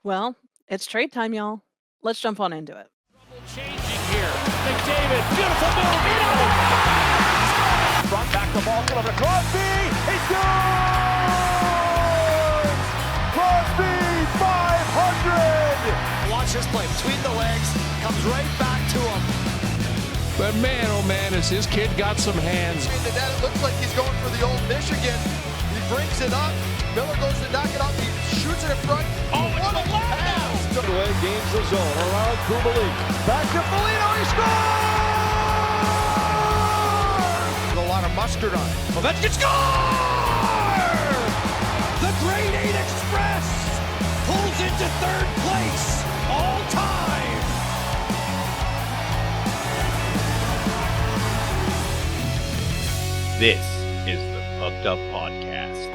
Well, it's trade time, y'all. Let's jump on into it. Changing here. McDavid, beautiful move. Front back the ball, over to Crosby. He scores! Crosby, 500! Watch this play between the legs, comes right back to him. But man, oh man, has his kid got some hands. In the net, it looks like he's going for the old Michigan. He brings it up. Miller goes to knock it up. He shoots it in front. Oh, it's a lot now. Away, gains the zone around Kubalik. Back to Foligno, he scores! A lot of mustard on it. Ovechkin score! The Grade 8 Express pulls into third place all time. This is the Pucked Up Podcast.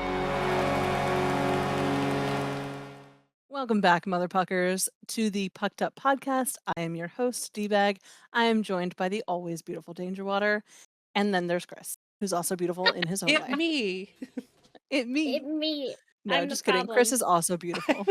Welcome back, Mother Puckers, to the Pucked Up Podcast. I am your host, D-Bag. I am joined by the always beautiful Danger Water. And then there's Chris, who's also beautiful in his own way. Me. It me. No, I'm just the kidding. problem. Chris is also beautiful.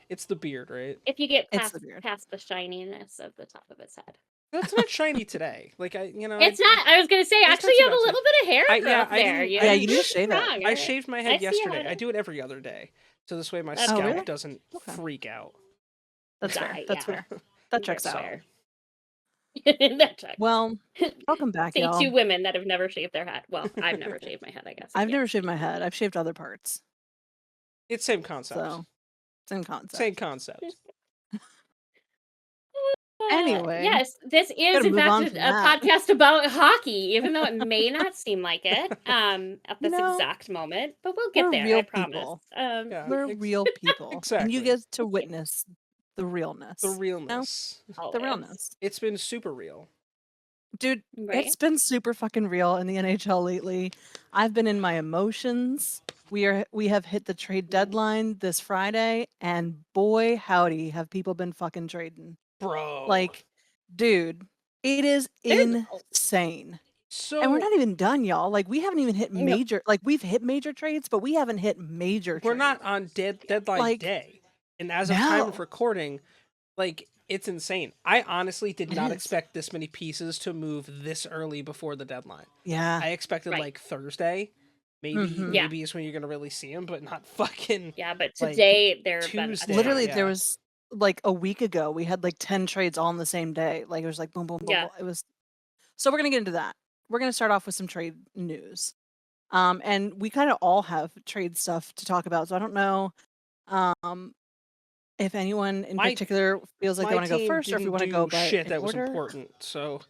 It's the beard, right? If you get It's past, the beard. past the shininess of the top of his head. That's not shiny today. Like It's not. I was going to say, It's actually, not you have too a bad little bit of hair I- growth I there. didn't- Yeah, you need to shave it. Strong, I right? shaved my I head see yesterday. how I do it every other day, so this way my That's scalp really? doesn't Okay. freak out. That's Yeah, fair. That's yeah. fair. That checks That's out. fair. That checks. Well, welcome back, Say y'all. two women that have never shaved their head. Well, I've never shaved my head, I guess. I've Yeah. never shaved my head. I've shaved other parts. It's same concept. So, same concept. Same concept. Anyway, yes, this is gotta in move on fact from a that. podcast about hockey, even though it may not seem like it at this No. exact moment, but we'll get We're there. real I promise. people. Yeah, We're ex- real people. And Exactly. you get to witness the realness. The realness. The Always. realness. It's been super real. Dude, Right? it's been super fucking real in the NHL lately. I've been in my emotions. We have hit the trade deadline this Friday, and boy howdy have people been fucking trading. Bro. Like, dude, it is There's- insane. so And we're not even done, y'all. Like, we haven't even hit No. major, like, we've hit major trades, but we haven't hit major we're trades. not on deadline Like, day. And as of time of no. recording, like, it's insane. I honestly did It not is. expect this many pieces to move this early before the deadline. Yeah. I expected Right. like Thursday. Maybe Mhm. Yeah. maybe is when you're gonna really see them, but not fucking Yeah, but like, today there have been Tuesday. Literally, Yeah. there was like a week ago, we had like 10 trades all on the same day. Like, it was like boom, boom, boom. Yeah. Boom. It was so we're gonna get into that. We're gonna start off with some trade news. And we kind of all have trade stuff to talk about. So I don't know if anyone in My- particular feels like they my want to go team first or if we didn't want to do go by shit in that was order. important. So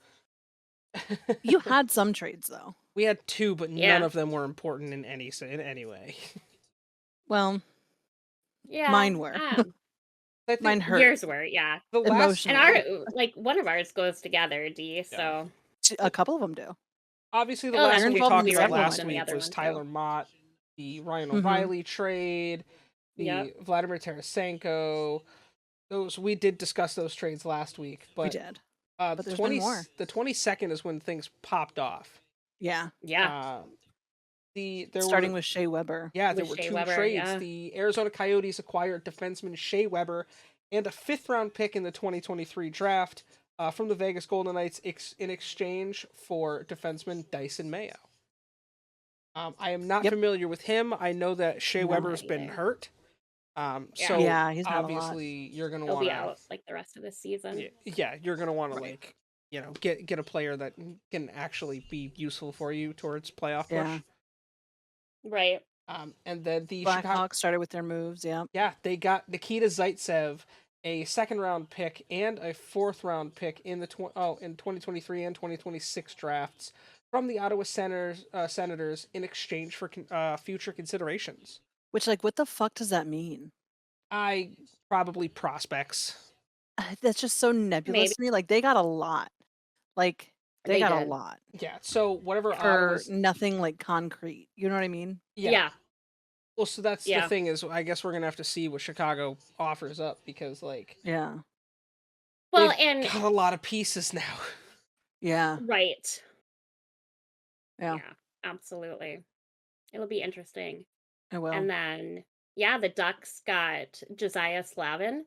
You had some trades though. we had two, but Yeah. none of them were important in any way. Well, Yeah, mine were. I think Mine hurt. Yours were, yeah. the last And Emotionally. our like one of ours goes together, D. So A couple of them do. obviously the Oh, last that's one we true. talked We about referenced last in the week other was one, too. Tyler Mott, the Ryan Mhm. O'Reilly trade, the Yep. Vladimir Tarasenko. Those we did discuss those trades last week, We but did. the But there's been more. the 22nd is when things popped off. Yeah. yeah, There Starting were, with Shea Weber. yeah, there with were Shea two Weber, trades. yeah. The Arizona Coyotes acquired defenseman Shea Weber and a 5th round pick in the 2023 draft from the Vegas Golden Knights in exchange for defenseman Dyson Mayo. I am not Yep. familiar with him. I know that Shea No, Weber's not been either. hurt. Yeah. So Yeah, he's had a lot. obviously you're gonna he'll want be to out like the rest of this season. yeah, you're gonna want Right. to get a player that can actually be useful for you towards playoff push. Yeah. Right. And then the Blackhawks Chicago, started with their moves. Yeah. yeah, they got Nikita Zaitsev, a 2nd round pick and a 4th round pick in the 2023 and 2026 drafts from the Ottawa Senators in exchange for future considerations. Which, like, what the fuck does that mean? Probably prospects. That's just so nebulous Maybe. to me. Like, they got a lot. Like, they They got a did. lot Yeah, so whatever for Ottawa's nothing like concrete. You know what I mean? Yeah. Well, so that's the Yeah. thing is, I guess we're gonna have to see what Chicago offers up because like Yeah. Well, they've and got a lot of pieces now. Yeah. right. Yeah. Yeah, absolutely. It'll be interesting. I will. And then, yeah, the Ducks got Josiah Slavin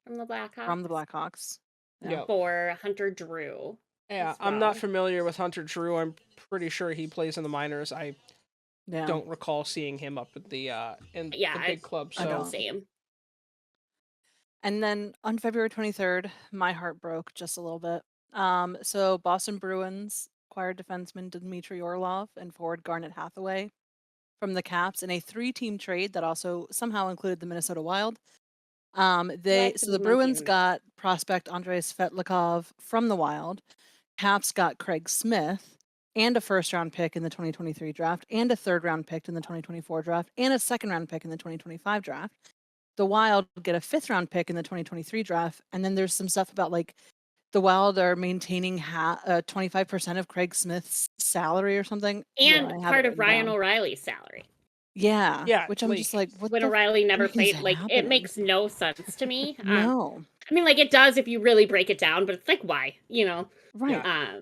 from the From the Blackhawks Blackhawks. Yeah. Yep. for Hunter Drew. Yeah, as I'm not well. familiar with Hunter Drew. I'm pretty sure he plays in the minors. I Yeah. don't recall seeing him up at the in Yeah, the big club. I So don't. Same. And then on February 23rd, my heart broke just a little bit. So Boston Bruins acquired defenseman Dmitry Orlov and forward Garnet Hathaway from the Caps in a 3-team trade that also somehow included the Minnesota Wild. Like So the the Bruins monkey. got prospect Andrei Svetlikov from the Wild. Caps got Craig Smith and a first-round pick in the 2023 draft, and a third-round pick in the 2024 draft, and a second-round pick in the 2025 draft. The Wild get a fifth-round pick in the 2023 draft, and then there's some stuff about like the Wild are maintaining 25% of Craig Smith's salary or something. Hold on, And I have it part of written Ryan down. O'Reilly's salary. Yeah, Yeah, which I'm just like, what When the O'Reilly never freak played, is like, it happening? makes no sense to me. No, I mean, like, it does if you really break it down, but it's like, why? You know? right?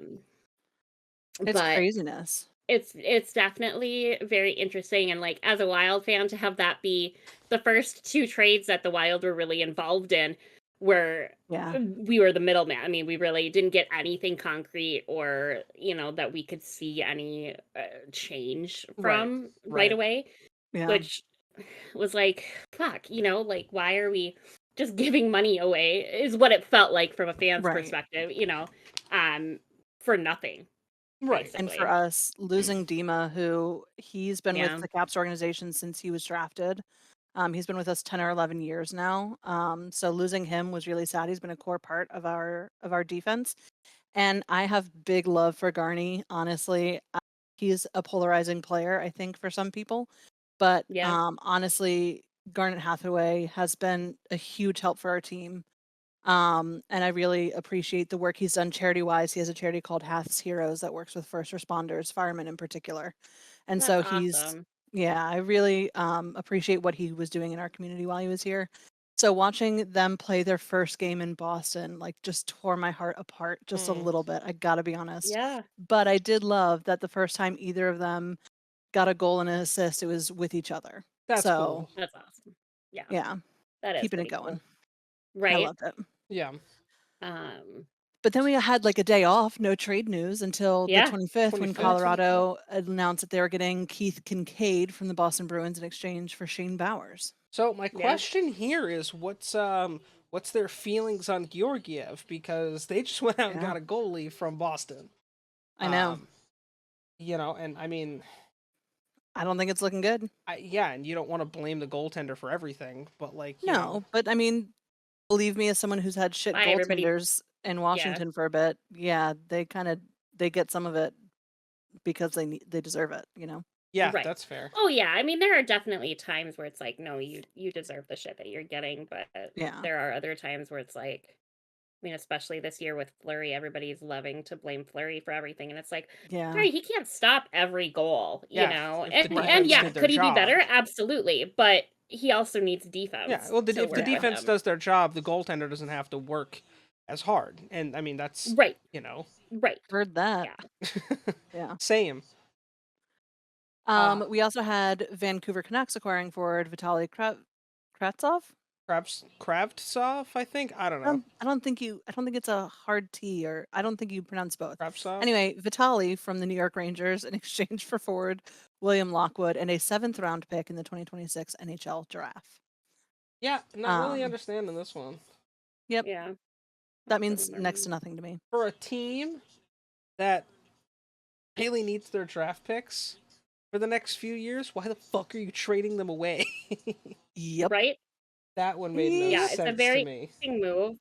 It's But craziness. it's definitely very interesting, and like as a Wild fan to have that be the first 2 trades that the Wild were really involved in where Yeah, we were the middleman. I mean, we really didn't get anything concrete or, that we could see any change from right away, yeah, which was like, fuck, like why are we just giving money away is what it felt like from a fan's right. perspective, for nothing. right. And for Basically. us, losing Dima, who he's been with Yeah. the Caps organization since he was drafted. He's been with us 10 or 11 years now. So losing him was really sad. He's been a core part of our defense. And I have big love for Garney, honestly. He's a polarizing player, I think, for some people. But Yeah. honestly, Garnet Hathaway has been a huge help for our team. And I really appreciate the work he's done charity-wise. He has a charity called Hath's Heroes that works with first responders, firemen in particular. And That's so he's, awesome. yeah, I really appreciate what he was doing in our community while he was here. So watching them play their first game in Boston, like, just tore my heart apart just a little bit. I gotta be honest. Yeah. But I did love that the first time either of them got a goal and an assist, it was with each other. That's So cool. That's awesome. Yeah. yeah, That is keeping it pretty going. cool. I Right. loved it. Yeah. But then we had like a day off, no trade news until the Yeah. 25th when 25th. Colorado announced that they were getting Keith Kincaid from the Boston Bruins in exchange for Shane Bowers. So my Yeah. question here is what's their feelings on Georgiev because they just went out and Yeah. got a goalie from Boston. I know. And I mean, I don't think it's looking good. and you don't want to blame the goaltender for everything, but like, you No, know, but I mean, believe me, as someone who's had shit Bye, everybody. goaltenders in Washington for a bit, yeah, they get some of it because they deserve it, you know? yeah, Right. that's fair. Oh yeah. I mean, there are definitely times where it's like, no, you deserve the shit that you're getting, but Yeah. there are other times where it's like, I mean, especially this year with Fleury, everybody's loving to blame Fleury for everything, and it's like, Yeah. Fleury, he can't stop every goal, Yeah, know. if And the and defense yeah, did their could he be job. better? Absolutely, but he also needs defense. Yeah, well, to if the work with defense him. does their job, the goaltender doesn't have to work as hard. And I mean, that's Right. Right. Heard that. Yeah. Yeah. Same. We also had Vancouver Canucks acquiring forward Vitaly Kravtsov. Kravtsov, I think. I don't know. I don't think it's a hard T, or I don't think you pronounce both. Kravtsov. Anyway, Vitaly from the New York Rangers in exchange for forward William Lockwood and a 7th round pick in the 2026 NHL draft. Yeah, not really Um, understanding this one. Yep. Yeah. That means next to nothing to me. For a team that really needs their draft picks for the next few years, why the fuck are you trading them away? Yep. Right. That one made no Yeah, it's sense a very to me. interesting move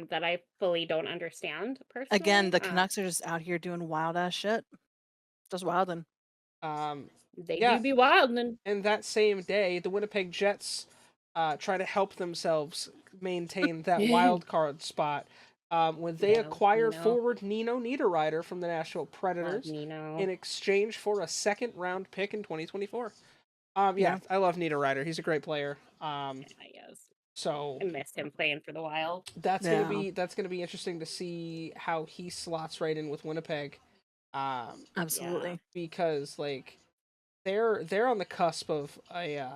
that I fully don't understand personally. Again, the Canucks are just out here doing wild ass shit. Just wildin'. They Yeah. do be wild, and And that same day, the Winnipeg Jets try to help themselves maintain that wild card spot when they Yeah, acquired Nino. forward Nino Niederreiter from the Nashville Predators Nino. in exchange for a second round pick in 2024. Yeah, I love Niederreiter. He's a great player. Yes. So I missed him playing for the Wild. that's gonna be interesting to see how he slots right in with Winnipeg. Absolutely. Because like they're on the cusp of a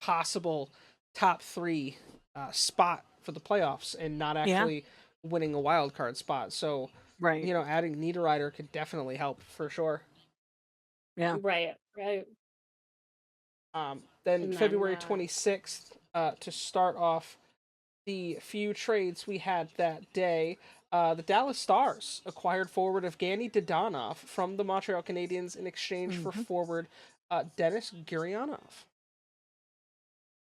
possible top 3 spot for the playoffs and not actually winning a wild card spot. So Right. adding Niederreiter could definitely help for sure. Yeah. Right. Then And February then, 26th, to start off the few trades we had that day, the Dallas Stars acquired forward Evgeny Dadonov from the Montreal Canadiens in exchange for forward Denis Gurianov.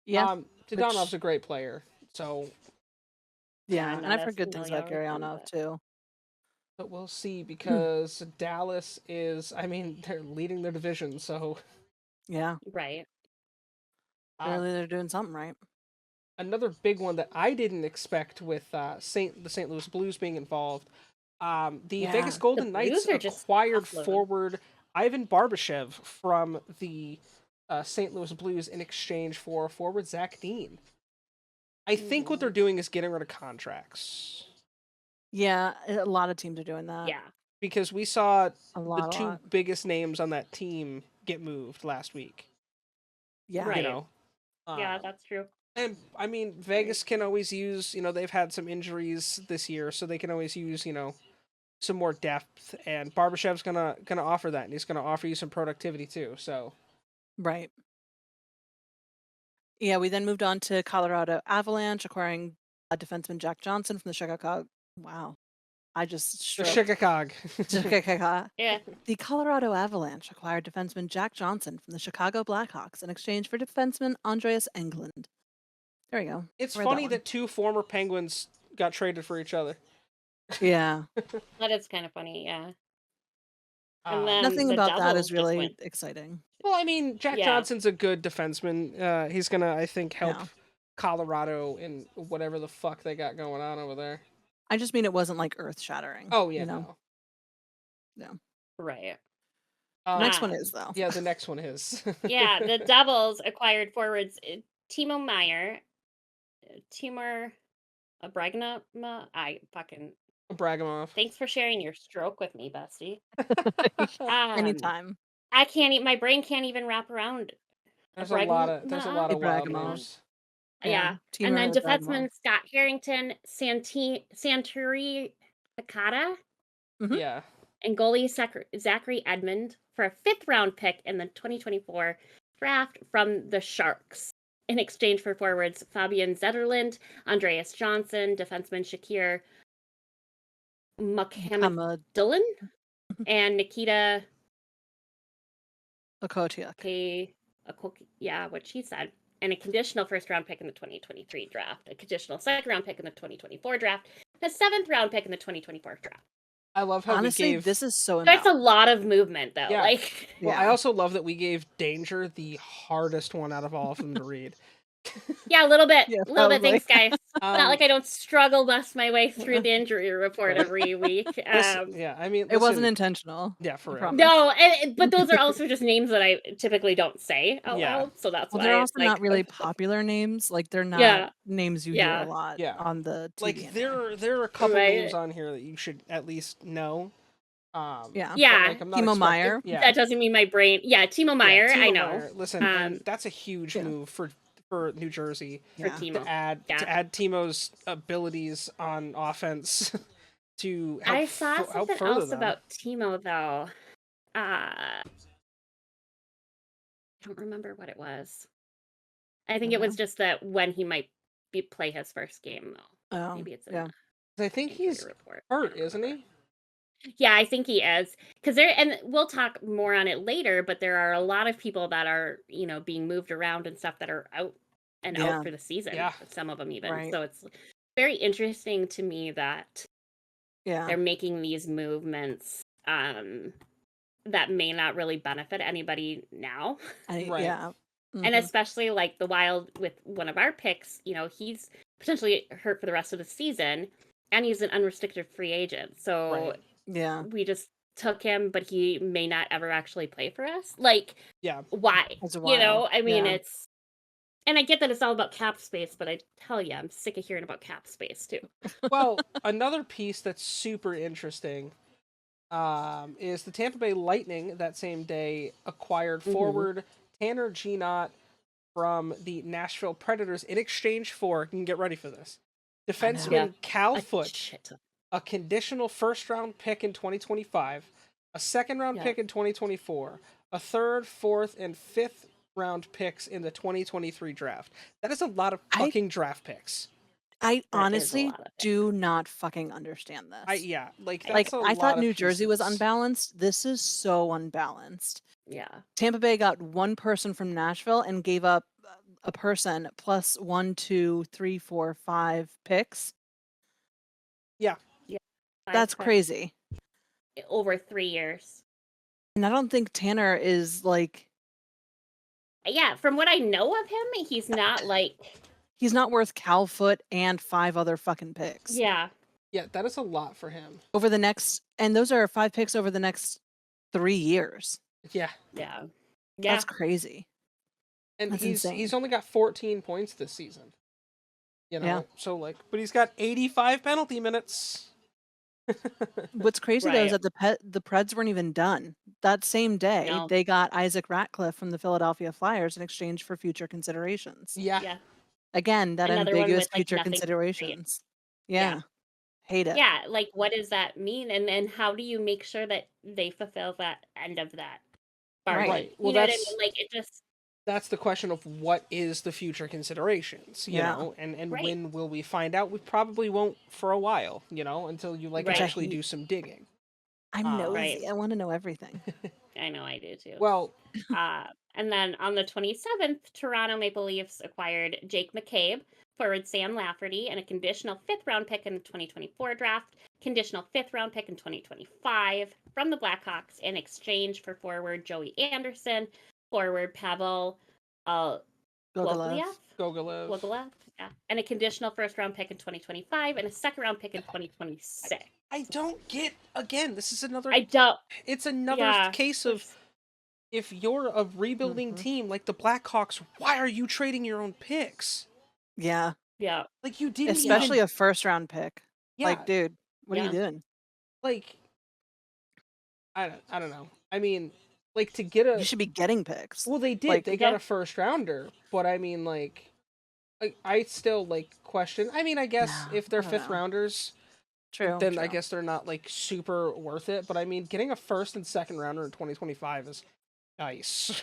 Yeah. Dadonov's a great player, so Yeah, I'm and not I've as heard good things about familiar with him, Gurianov but- too. but we'll see because Dallas is, I mean, they're leading their division, so Yeah, Right. clearly they're doing something right. another big one that I didn't expect with the St. Louis Blues being involved. The Yeah. Vegas Golden The Knights Blues are just acquired offloading. forward Ivan Barbashev from the St. Louis Blues in exchange for forward Zach Dean. I think what they're doing is getting rid of contracts. Yeah, a lot of teams are doing that. Yeah. Because we saw A the lot. 2 biggest names on that team get moved last week. Yeah. Right. You know? Yeah, that's true. And I mean, Vegas can always use, they've had some injuries this year, so they can always use, some more depth. And Barbashev's gonna offer that, and he's gonna offer you some productivity too. So Right. Yeah, we then moved on to Colorado Avalanche, acquiring defenseman Jack Johnson from the Chicago. Wow, I just the stroked. Chicago. Chicago. Yeah. The Colorado Avalanche acquired defenseman Jack Johnson from the Chicago Blackhawks in exchange for defenseman Andreas Englund. There we go. It's Read funny one. that 2 former Penguins got traded for each other. Yeah, That is kind of funny, yeah. Um, And then nothing the about that Devils is just really went- exciting. Well, I mean, Jack Yeah. Johnson's a good defenseman. He's gonna, I think, help Yeah. Colorado in whatever the fuck they got going on over there. I just mean it wasn't like earth shattering. Oh yeah, you know? Right. Next Ah. one is though. Yeah, the next one is. Yeah, the Devils acquired forwards Timo Meyer, Timur Abraganama. I fucking Bragamov. thanks for sharing your stroke with me, bestie. Anytime. I can't. My brain can't even wrap around. There's a lot of wild Ibrahimov. names. Yeah. Timur And then Ibrahimov. defenseman Scott Harrington, Santuri Takata, Mhm. Yeah. and goalie Zachary Edmond for a 5th-round pick in the 2024 draft from the Sharks in exchange for forwards Fabian Zetterlund, Andreas Johnson, defenseman Shakir Mukhamadullin, and Nikita Okotiuk. what she said, and a conditional 1st-round pick in the 2023 draft, a conditional 2nd-round pick in the 2024 draft, and a 7th-round pick in the 2024 draft. I love how Honestly, we gave. this is so That's a imbalanced. lot of movement, though. Yeah. Like, Well, Yeah. I also love that we gave Danger the hardest one out of all of them to read. yeah, a little bit. Yeah, A little bit. probably. Thanks, guys. Not like I don't struggle bust my way through the injury report Right. every week. Yeah, I mean, It wasn't listen, intentional. Yeah, for I real. promise. No, but those are also just names that I typically don't say out Yeah. loud, so that's Well, why they're it's also not like, really popular names. Like they're not Yeah. names you hear Yeah. a lot Yeah. on the TV. Like anymore. there are a couple Right. names on here that you should at least know. Yeah. but, Yeah. like, I'm not Timo expecting- Meyer. Yeah. That doesn't mean my brain. Yeah, Timo Meyer, Timo I know. Meyer. Listen, and Um, that's a huge yeah. move for New Jersey For Yeah. Timo. to add Timo's abilities on offense to help I saw help something further else them. about Timo though. I don't remember what it was. I think it was just that when he might play his first game though. Oh, Maybe it's in yeah. the I think injury he's report. I hurt, don't isn't remember. he? Yeah, I think he is. And we'll talk more on it later, but there are a lot of people that are, being moved around and stuff that are out Yeah. for the season. Yeah. Some of them even. Right. So it's very interesting to me that Yeah. they're making these movements that may not really benefit anybody now. Right. Yeah. And Mhm. especially like the Wild with one of our picks, he's potentially hurt for the rest of the season and he's an unrestricted free agent. So Right. Yeah. we just took him, but he may not ever actually play for us. Like, Yeah. why? It's You wild. know, I mean, Yeah. and I get that it's all about cap space, but I tell you, I'm sick of hearing about cap space too. Well, another piece that's super interesting is the Tampa Bay Lightning that same day acquired forward Tanner Ginott from the Nashville Predators in exchange for, you can get ready for this, defenseman Yeah. Cal A Foote, shit ton. a conditional first-round pick in 2025, a second-round Yeah. pick in 2024, a third, fourth, and fifth-round picks in the 2023 draft. That is a lot of I- fucking draft picks. I That is a honestly lot of it. do not fucking understand this. Yeah, like that's Like, a I lot thought of New Jersey was pieces. unbalanced. This is so unbalanced. Yeah. Tampa Bay got one person from Nashville and gave up a person plus 1, 2, 3, 4, 5 picks. Yeah. That's 5 picks crazy. over 3 years. And I don't think Tanner is like, Yeah, from what I know of him, he's not like, he's not worth Cal Foote and 5 other fucking picks. yeah. Yeah, that is a lot for him. Over the next, and those are 5 picks over the next 3 years. Yeah. Yeah. That's crazy. And That's he's insane. only got 14 points this season. You know, Yeah. so like, but he's got 85 penalty minutes. What's crazy though is Right. that the Preds weren't even done. That same day, No. they got Isaac Ratcliffe from the Philadelphia Flyers in exchange for future considerations. Yeah. Yeah. Again, that Another one ambiguous with, like, future nothing to say. considerations. Yeah. Yeah. Hate it. Yeah, like what does that mean? And how do you make sure that they fulfill that end of that bargain? Right. Well, you know what I that's- mean? Like it just That's the question of what is the future considerations, you Yeah. know, and Right. when will we find out? We probably won't for a while, you know, until you like Right. actually do some digging. I'm nosy. Right. I want to know everything. I know I do too. Well, And then on the 27th, Toronto Maple Leafs acquired Jake McCabe, forward Sam Lafferty, and a conditional 5th-round pick in the 2024 draft, conditional 5th-round pick in 2025 from the Blackhawks in exchange for forward Joey Anderson, forward Pavel Gogolev. Gogolev. yeah, and a conditional 1st-round pick in 2025 and a 2nd-round pick in 2026. I don't get, again, this is another, I don't. it's another Yeah. case of, if you're a rebuilding team like the Blackhawks, why are you trading your own picks? Yeah. Yeah. Like you didn't Especially even, a first round pick. yeah, Like, dude, what are you Yeah. doing? like I don't know. I mean, like to get a You should be getting picks. well, they did. like, They got yeah. a first rounder, but I mean, like I still like question. I mean, I guess No, if they're I don't fifth know. rounders, True. then I true. guess they're not like super worth it. But I mean, getting a first and second rounder in 2025 is nice.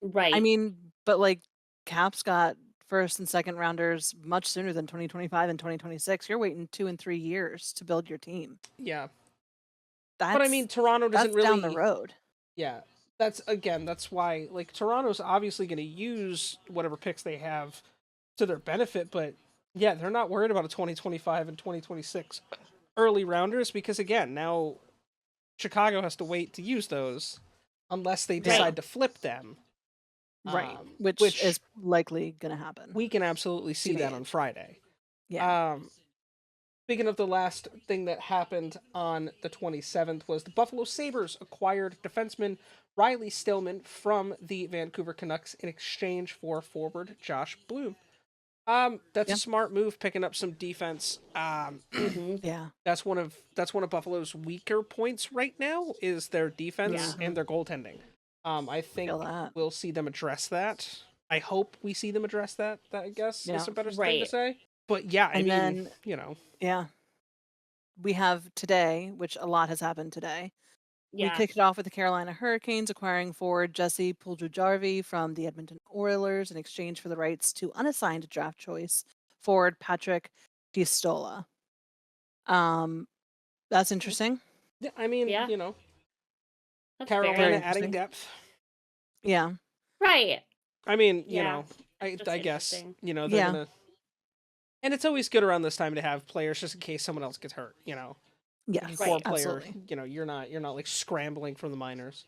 Right. I mean, but like Caps got first and second rounders much sooner than 2025 and 2026. You're waiting 2 and 3 years to build your team. Yeah, That's, but I mean, Toronto that's doesn't really down the road. Yeah, that's why like Toronto's obviously going to use whatever picks they have to their benefit, but yeah, they're not worried about a 2025 and 2026 early rounders because again, now Chicago has to wait to use those unless they decide to flip them. Right. Um, Which is likely going to happen. we can absolutely see that TBH. on Friday. Yeah. Speaking of the last thing that happened on the 27th was the Buffalo Sabres acquired defenseman Riley Stillman from the Vancouver Canucks in exchange for forward Josh Bloom. That's Yeah. a smart move, picking up some defense. yeah. That's one of Buffalo's weaker points right now is their defense Yeah. and their goaltending. I think Feel that. we'll see them address that. I hope we see them address that. That I guess Yeah. is a better thing to Right. say. But yeah, I And mean, then- you know, Yeah. We have today, which a lot has happened today. Yeah. We kicked it off with the Carolina Hurricanes acquiring forward Jesse Puljujarvi from the Edmonton Oilers in exchange for the rights to unassigned draft choice forward Patrick Pistola. That's interesting. yeah, I mean, Yeah. you know, That's Carolina fair. Very adding interesting. depth. Yeah. Right. I mean, you Yeah, know, just I guess, interesting. you know, they're Yeah. gonna. And it's always good around this time to have players just in case someone else gets hurt. You know, Yes. core player. Absolutely. You know, you're not like scrambling from the minors.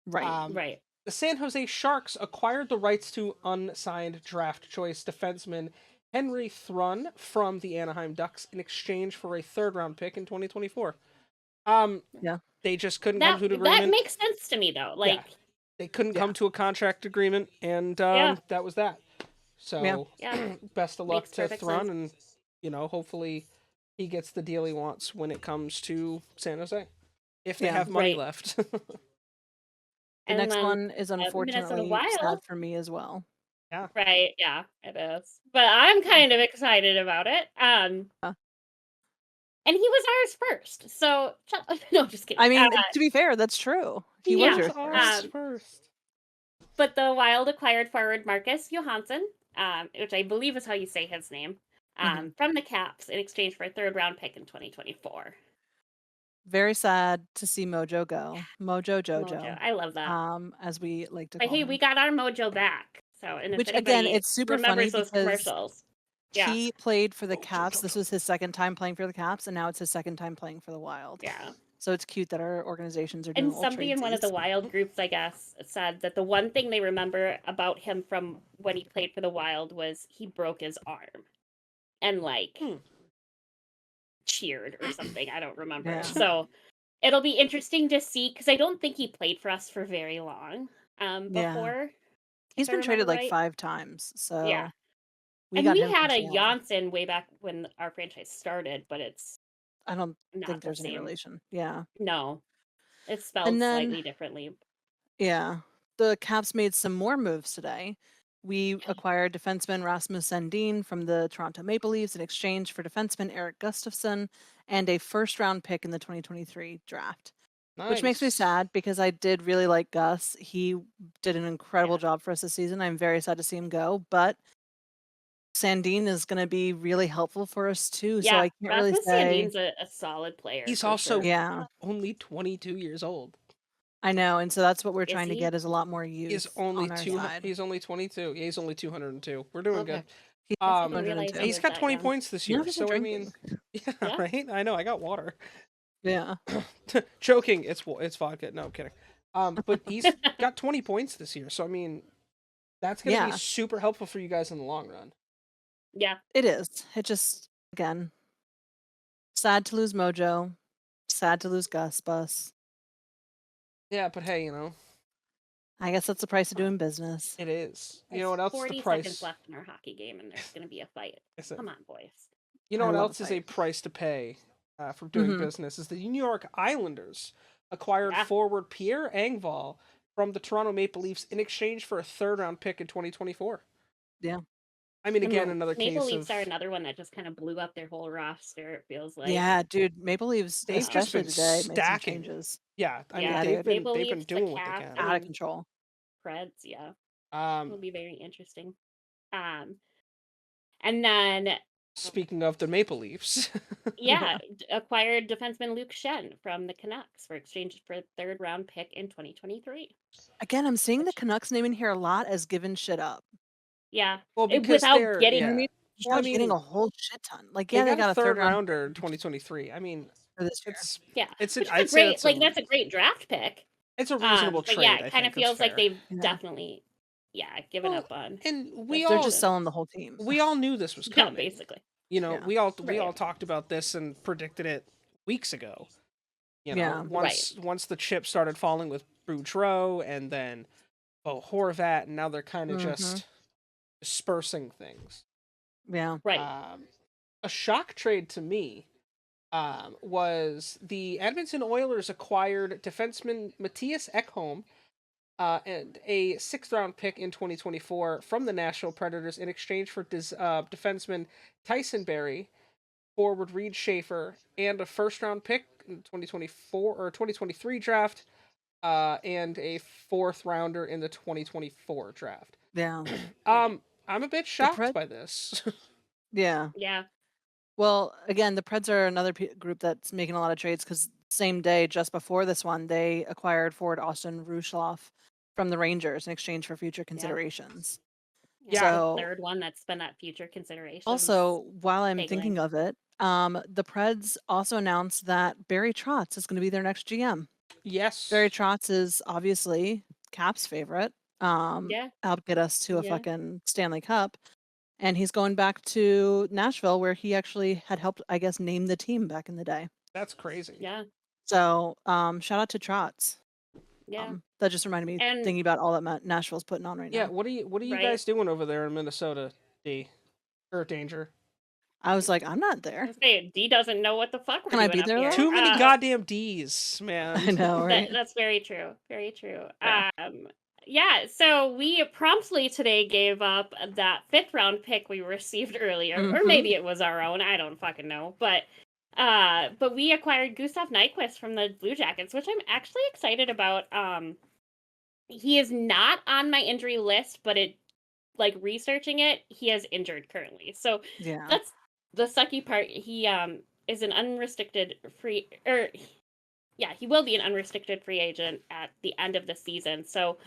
Right. Right. The San Jose Sharks acquired the rights to unsigned draft choice defenseman Henry Thrun from the Anaheim Ducks in exchange for a 3rd-round pick in 2024. They just couldn't come to an That agreement. makes sense to me though. Like, They couldn't Yeah. come to a contract agreement, and that was that. So yeah, best of luck makes to perfect Thrun, sense. and hopefully he gets the deal he wants when it comes to San Jose, if they Yeah. have money Right. left. The And next then one is Minnesota unfortunately sad Wild. for me as well. Right, yeah, it is. But I'm kind of excited about it. And he was ours first. So no, just kidding. I mean, to be fair, that's true. He was Yeah, yours ours first. first. but the Wild acquired forward Marcus Johansson, which I believe is how you say his name, from the Caps in exchange for a third-round pick in 2024. Very sad to see Mojo go. Mojo Jojo. Mojo, I love that. As we like to But call hey, him. we got our Mojo back. So, and if Which anybody again, it's super funny remembers those because commercials, yeah, he played for the Caps. This was his second time playing for the Caps, and now it's his second time playing for the Wild. yeah. So it's cute that our organizations are doing And little somebody in one of the tradesies. Wild groups, I guess, said that the one thing they remember about him from when he played for the Wild was he broke his arm and like cheered or something. I don't remember. Yeah. So it'll be interesting to see because I don't think he played for us for very long Yeah. before. He's if I been traded remember like right. 5 times. So Yeah. we And got we him had from a Seattle. Janssen way back when our franchise started, but it's I don't not think the there's any same. relation. Yeah. No, it's spelled And then slightly differently. yeah, the Caps made some more moves today. We acquired defenseman Rasmus Sandin from the Toronto Maple Leafs in exchange for defenseman Eric Gustafsson and a first-round pick in the 2023 draft. Which makes me Nice. sad because I did really like Gus. He did an incredible job for us this season. I'm very sad to see him go, but Sandin is going to be really helpful for us too. So Yeah, I can't really Rasmus say. Sandin's a solid player. He's for also sure. Yeah, only 22 years old. I know, and so that's what we're Is trying to he? get is a lot more youth He's only on our two. side. He's only 22. Yeah, he's only 202. We're doing Okay. good. He's I didn't realize 202. he He's was got that 20 young. points this You know, year. he's been So I mean, drinking. yeah, right. I know. I got water. Yeah, Choking. It's vodka. No, I'm kidding. But he's got 20 points this year. So I mean, that's gonna be Yeah. super helpful for you guys in the long run. Yeah, it is. It just again sad to lose Mojo, sad to lose Gus Bus. Yeah, but hey, I guess that's the price of doing business. it is. You there's know what else is 40 the price? seconds left in our hockey game, and there's going to be a fight. Is it- Come on, boys. You know I what love a else is a fight. price to pay for doing Mhm. business? Is the New York Islanders acquired Yeah. forward Pierre Engvall from the Toronto Maple Leafs in exchange for a third-round pick in 2024. Yeah. I mean, And again, the another Maple case Leafs of are another one that just kind of blew up their whole roster. It feels like. Yeah, dude, Maple Leafs, They've just especially been today, made some stacking. changes. Yeah, I Yeah, mean, dude. Maple they've been Leafs, the doing what they Caps, can. I Out of mean, control. Preds, yeah, it'll Um, be very interesting. And then speaking of the Maple Leafs, yeah, acquired defenseman Luke Shen from the Canucks for exchange for a third-round pick in 2023. Again, I'm seeing the Canucks name in here a lot as giving shit up. Yeah, well, because without they're getting yeah, Without I mean, getting a whole shit ton. Like, they yeah, they got a a third third round rounder in 2023. I mean, for this year. it's yeah, it's which is I'd a say great like that's a great draft pick. it's a reasonable But trade. yeah, I it kind of think that's feels like fair. they've Yeah. definitely given Well, up on. And we They're all just selling the whole team. we all knew this was Yeah, coming. basically. You know, Yeah. we all Right. talked about this and predicted it weeks ago. You know, Yeah. once the chips started falling with Boudreaux and then Horvat, and now they're kind of Mhm. just dispersing things. Yeah. Right. A shock trade to me was the Edmonton Oilers acquired defenseman Matthias Ekholm and a sixth-round pick in 2024 from the Nashville Predators in exchange for defenseman Tyson Berry, forward Reed Schaefer, and a first-round pick in 2024 or 2023 draft, and a fourth rounder in the 2024 draft. Yeah. I'm a bit shocked Pred- by this. Yeah. Yeah. Well, again, the Preds are another group that's making a lot of trades because same day, just before this one, they acquired forward Austin Rushloff from the Rangers in exchange for future considerations. Yeah. So The third one that's been that future consideration. also, while I'm Big thinking line. of it, the Preds also announced that Barry Trotz is going to be their next GM. Yes. Barry Trotz is obviously Cap's favorite. Yeah. Helped get us to a Yeah. fucking Stanley Cup. And he's going back to Nashville where he actually had helped, I guess, name the team back in the day. That's crazy. Yeah. So, shout out to Trots. Yeah. That just reminded me And thinking about all that Nashville's putting on right Yeah, now. what are you Right. guys doing over there in Minnesota, D? Or Danger? I was like, I'm not there. I say D doesn't know what the fuck we're Can I doing be up there, here. though? Too many goddamn D's, man. I know, right? That's very true. Very true. Yeah. Yeah, so we promptly today gave up that 5th round pick we received earlier, or Mhm. maybe it was our own. I don't fucking know. But we acquired Gustav Nyquist from the Blue Jackets, which I'm actually excited about. He is not on my injury list, but researching it, he is injured currently. So Yeah. that's the sucky part. He is an unrestricted free, or yeah, he will be an unrestricted free agent at the end of the season. So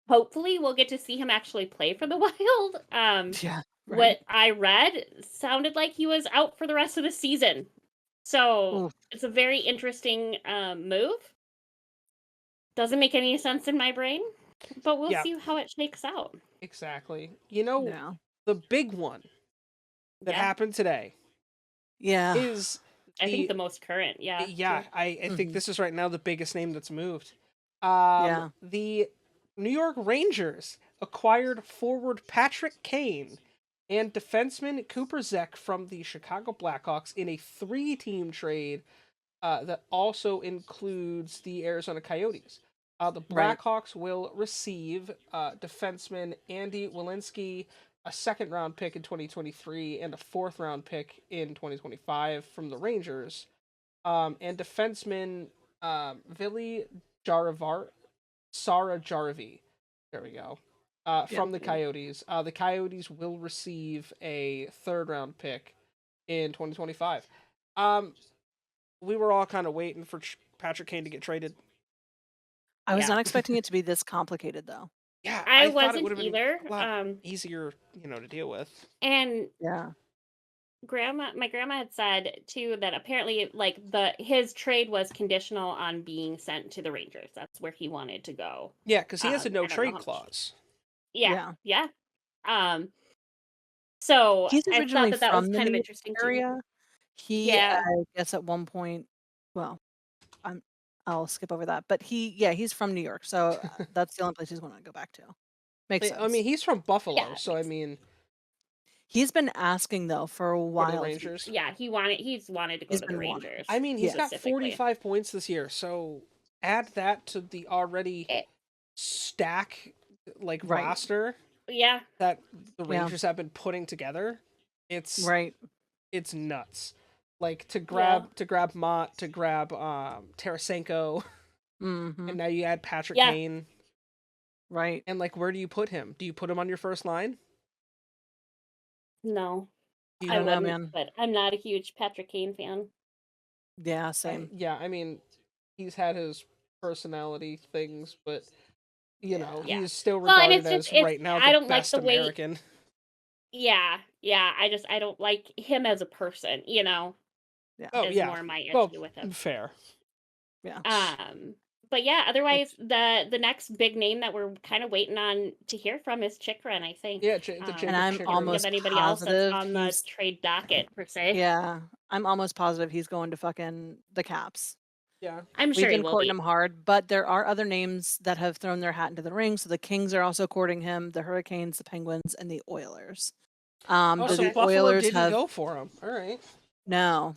hopefully we'll get to see him actually play for the Wild. Yeah. Right. What I read sounded like he was out for the rest of the season. So Ooh. it's a very interesting move. Doesn't make any sense in my brain, but we'll Yeah. see how it shakes out. Exactly. You know, Yeah. the big one that Yeah. happened today Yeah. is I think the most current, yeah. yeah, too. I think Mhm. this is right now the biggest name that's moved. Yeah. The New York Rangers acquired forward Patrick Kane and defenseman Cooper Zek from the Chicago Blackhawks in a 3-team trade that also includes the Arizona Coyotes. The Right. Blackhawks will receive defenseman Andy Walensky, a 2nd-round pick in 2023 and a 4th-round pick in 2025 from the Rangers, and defenseman Vili Jaravi. There we go. From the Coyotes. The Coyotes will receive a 3rd-round pick in 2025. We were all kind of waiting for Patrick Kane to get traded. I was Yeah. not expecting it to be this complicated, though. Yeah, I thought it wasn't would have been either. a lot easier, to deal with. And Yeah. my grandma had said too that apparently his trade was conditional on being sent to the Rangers. That's where he wanted to go. Yeah, because he has a I no don't know trade how much. clause. Yeah. So He's I originally thought that was from the kind of New York interesting too. area. He, Yeah. I guess at one point, well, I'll skip over that. But he's from New York, so that's the only place he's going to go back to. Makes sense. I mean, he's from Buffalo, Yeah, so I mean, He's been asking though for a for the while. Rangers. Yeah, he's wanted to go He's to the been wanting. Rangers. I mean, he's got specifically. 45 points this year, so add that to the already stack Right. roster Yeah. that the Yeah. Rangers have been putting together. It's Right. it's nuts. Like to grab Mott, to grab Tarasenko, Mm-hmm. and now you add Patrick Yeah. Kane. Right. And where do you put him? Do you put him on your first line? No, Do I you don't know, wouldn't. man. But I'm not a huge Patrick Kane fan. Yeah. Same. Yeah, I mean, he's had his personality things, but Yeah. he's still Well, and regarded it's as just- right now I the don't like best the way- American. Yeah. I don't like him as a person. Yeah. Oh is yeah, more my issue well, with him. fair. Yeah. But yeah, otherwise the next big name that we're kind of waiting on to hear from is Chikrin, I think. Yeah, the Jacob And I'm Chikrin. almost Of anybody else positive that's on the he's- trade docket per se. Yeah. I'm almost positive he's going to fucking the Caps. Yeah, I'm We've sure he been will courting be. him hard, but there are other names that have thrown their hat into the ring. So the Kings are also courting him, the Hurricanes, the Penguins, and the Oilers. Oh, so The Buffalo Oilers didn't have go for him. All right. no.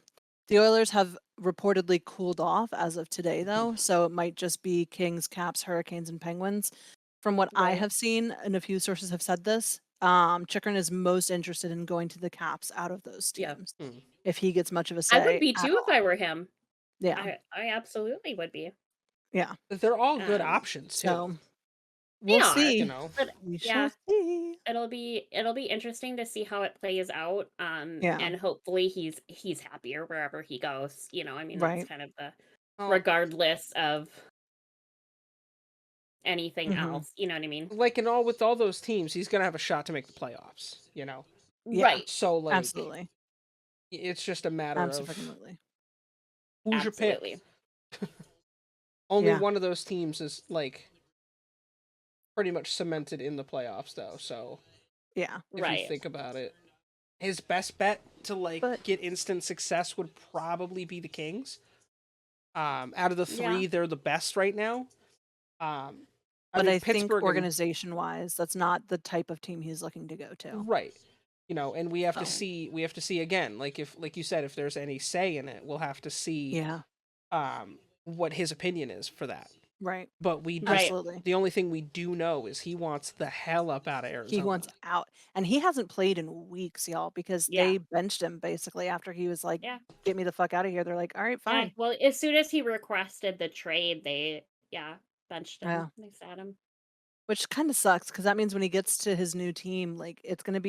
The Oilers have reportedly cooled off as of today, though, so it might just be Kings, Caps, Hurricanes, and Penguins. From what I Right. have seen, and a few sources have said this, Chikrin is most interested in going to the Caps out of those Yeah. teams. Hmm. If he gets much of a say. I would be at too if all. I were him. Yeah. I absolutely would be. Yeah. They're all good Um, options too. So They we'll are, see. But We yeah. shall see. It'll be interesting to see how it plays out. Yeah. And hopefully he's happier wherever he goes. I mean, Right. that's kind of the Oh, regardless of anything Mhm. else. You know what I mean? with all those teams, he's gonna have a shot to make the playoffs. Yeah. Right. So Absolutely. it's just a matter of Absolutely. who's your pick. Absolutely. Only Yeah. one of those teams is pretty much cemented in the playoffs, though. So Yeah. if Right. you think about it, his best bet to But- get instant success would probably be the Kings. Out of the three, Yeah. they're the best right now. But I think Pittsburgh and organization-wise, that's not the type of team he's looking to go to. right, and we have to So, see again, like you said, if there's any say in it, we'll have to see yeah, what his opinion is for that. right. But Right. Absolutely. the only thing we do know is he wants the hell up out of Arizona. He wants out. And he hasn't played in weeks, y'all, because Yeah. they benched him basically after he was like, Yeah. get me the fuck out of here. They're like, all right, Yeah. fine. Well, as soon as he requested the trade, they benched him. Yeah. They sat him. Which kind of sucks because that means when he gets to his new team, like it's gonna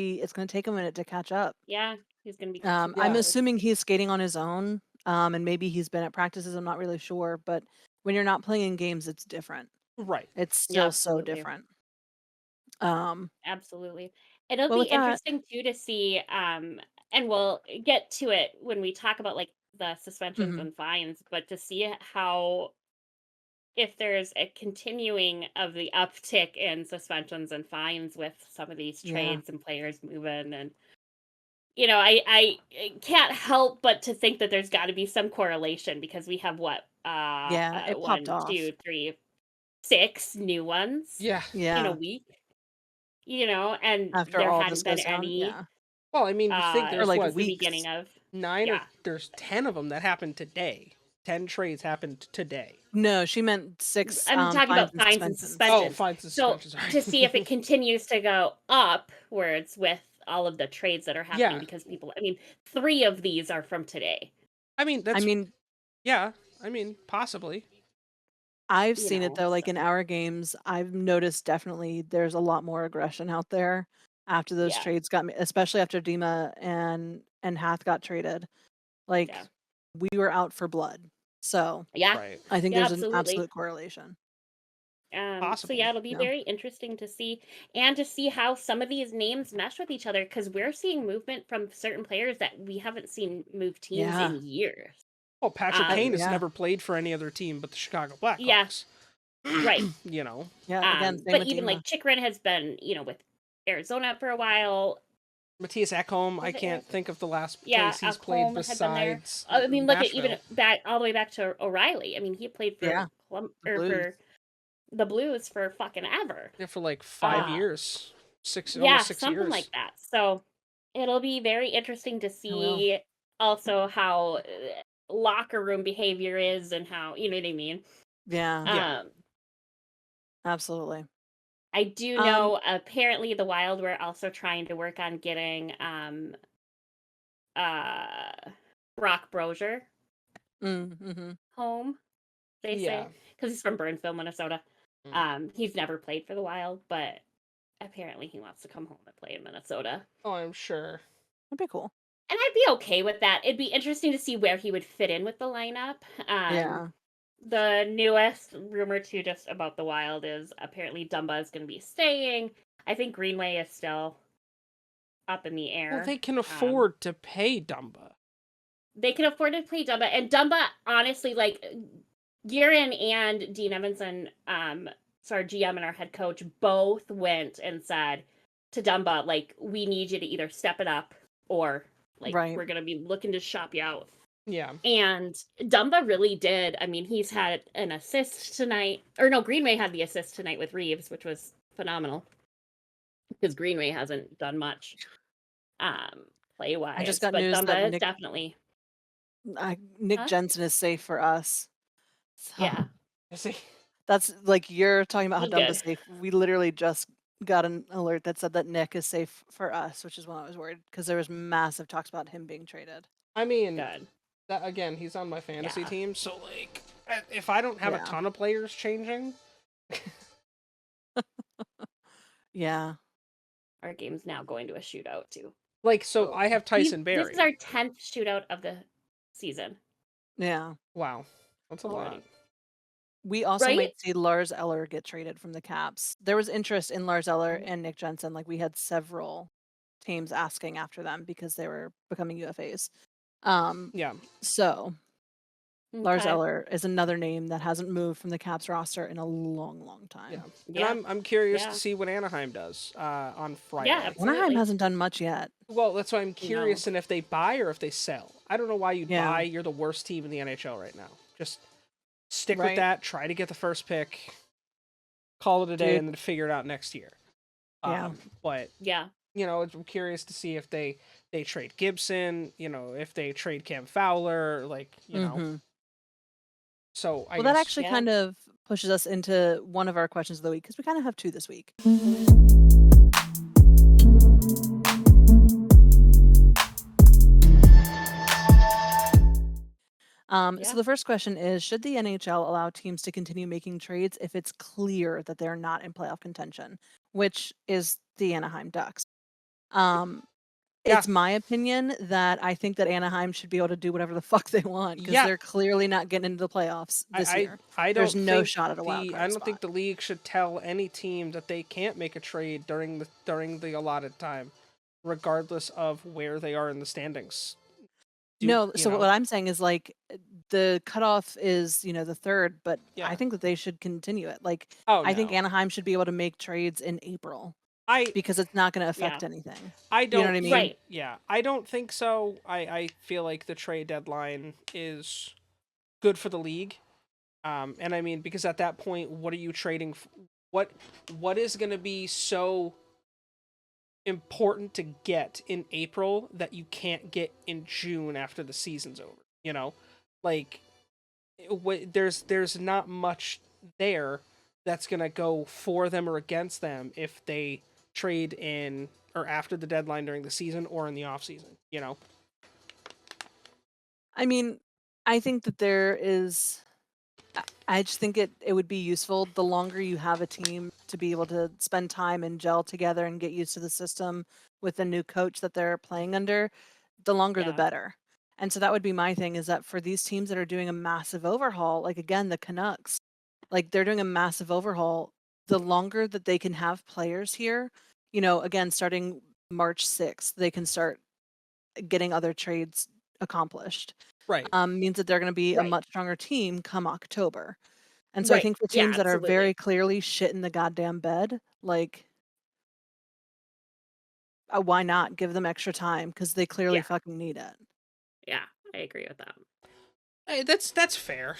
take a minute to catch up. Yeah, he's gonna be. I'm Yeah. assuming he's skating on his own, and maybe he's been at practices. I'm not really sure, but when you're not playing in games, it's different. Right. It's Yeah, still so absolutely. different. Um, Absolutely. It'll well, be with that, interesting too to see, and we'll get to it when we talk about like the suspensions mhm, and fines, but to see how if there's a continuing of the uptick in suspensions and fines with some of these yeah, trades and players moving, and I can't help but to think that there's got to be some correlation because we have what yeah, it popped 1, off. 2, 3, 6 new ones Yeah. in Yeah, a week, and after there all hadn't this been goes down, any yeah, Well, I mean, you think or there's like since the weeks. beginning of 9 yeah. there's 10 of them that happened today. 10 trades happened today. No, she meant 6 I'm talking fines about and fines and suspensions. Oh, suspensions. fines and So suspensions. to see if it continues to go upwards with all of the trades that are happening, Yeah. because people, 3 of these are from today. I mean, I that's mean, yeah. I mean, possibly. I've You seen it know, though, like in so our games, I've noticed definitely there's a lot more aggression out there after those yeah, trades especially after Dima and Hath got traded. Like yeah, we were out for blood. So yeah, Right. I think yeah, there's an absolutely. absolute correlation. So yeah, Possibly. it'll be Yeah. very interesting to see, and to see how some of these names mesh with each other, because we're seeing movement from certain players that we haven't seen move teams Yeah. in years. Well, Patrick Kane has Yeah. never played for any other team but the Chicago Yeah, Blackhawks. right. Yeah. Again, same But with even Dima. like Chikrin has been, with Arizona for a while. Matthias Ekholm, I Was it can't think of the last Yeah, place he's played Ekholm had been there. besides I mean, look at even Nashville. back all the way back to O'Reilly. I mean, he played Yeah. for The Blues. for the Blues for fucking ever. Yeah, for like 5 Uh, years. yeah, Almost 6 something years. like that. So it'll be very interesting to I will. see also how locker room behavior is, and how, you know what I mean. Yeah, Yeah. absolutely. I do know apparently the Wild were also trying to work on getting Brock Brozier Mm-hmm. home, they say, Yeah. because he's from Burnsville, Minnesota. Mm. He's never played for the Wild, but apparently he wants to come home and play in Minnesota. Oh, I'm sure. That'd be cool. And I'd be okay with that. It'd be interesting to see where he would fit in with the lineup. Yeah. The newest rumor too, just about the Wild, is apparently Dumba is going to be staying. I think Greenway is still up in the air. Well, they can afford to pay Dumba. They can afford to play Dumba, and Dumba, honestly, like Guerin and Dean Evanson, so our GM and our head coach, both went and said to Dumba, like, we need you to either step it up, or like Right. we're gonna be looking to shop you out. Yeah. And Dumba really did. I mean, he's had an assist tonight, or no, Greenway had the assist tonight with Reeves, which was phenomenal, because Greenway hasn't done much play wise. I just got but news Dumba that is Nick definitely Nick Huh? Jensen is safe for us. So yeah. Is he? that's like you're talking about how He Dumba's good. safe. We literally just got an alert that said that Nick is safe for us, which is when I was worried because there was massive talks about him being traded. I mean, Good. that, again, he's on my fantasy Yeah. team, so like, if I don't have Yeah. a ton of players changing, Yeah. Our game's now going to a shootout too. like, so I have Tyson Berry. This is our 10th shootout of the season. Yeah. Wow, that's a lot. Already. We also Right? might see Lars Eller get traded from the Caps. There was interest in Lars Eller Mhm. and Nick Jensen. Like we had several teams asking after them because they were becoming UFAs. Yeah. So Lars Okay. Eller is another name that hasn't moved from the Caps roster in a long, long time. Yeah. Yeah. And I'm curious Yeah. to see what Anaheim does on Friday. Yeah, Anaheim absolutely. hasn't done much yet. Well, that's why I'm curious, and if they buy or if they sell. I don't know why you'd Yeah. buy. You're the worst team in the NHL right now. Just Stick with Right. that. Try to get the first pick. Call it a day, Dude. and then figure it out next year. Yeah. But Yeah. I'm curious to see if they trade Gibson. If they trade Cam Fowler, Mhm. So I Well, that guess actually Yeah. kind of pushes us into one of our questions of the week because we kind of have two this week. Yeah. So the first question is, should the NHL allow teams to continue making trades if it's clear that they're not in playoff contention, which is the Anaheim Ducks? Um, Yeah. It's my opinion that I think that Anaheim should be able to do whatever the fuck they want because Yeah. they're clearly not getting into the playoffs this year. I There's don't no think shot at a wild I card don't think spot. the league should tell any team that they can't make a trade during the allotted time, regardless of where they are in the standings. No, so what I'm saying is the cutoff is, the third, but Yeah. I think that they should continue it. Oh, I think no. Anaheim should be able to make trades in April I because it's not going to affect Yeah. anything. I You know don't what I mean? Right. Yeah, I don't think so. I feel like the trade deadline is good for the league. And I mean, because at that point, what are you trading? What is going to be so important to get in April that you can't get in June after the season's over? Like there's not much there that's going to go for them or against them if they trade in or after the deadline during the season or in the off season. I mean, I think that there is. I just think it would be useful the longer you have a team to be able to spend time and gel together and get used to the system with the new coach that they're playing under, the longer the Yeah. better. And so that would be my thing is that for these teams that are doing a massive overhaul, like again, the Canucks, they're doing a massive overhaul, the longer that they can have players here, again, starting March 6th, they can start getting other trades accomplished. Right. Means that they're going to be a Right. much stronger team come October. And so I Right. think for Yeah, teams that are absolutely. very clearly shit in the goddamn bed, why not give them extra time? Because they clearly Yeah. fucking need it. Yeah, I agree with that. Hey, that's fair.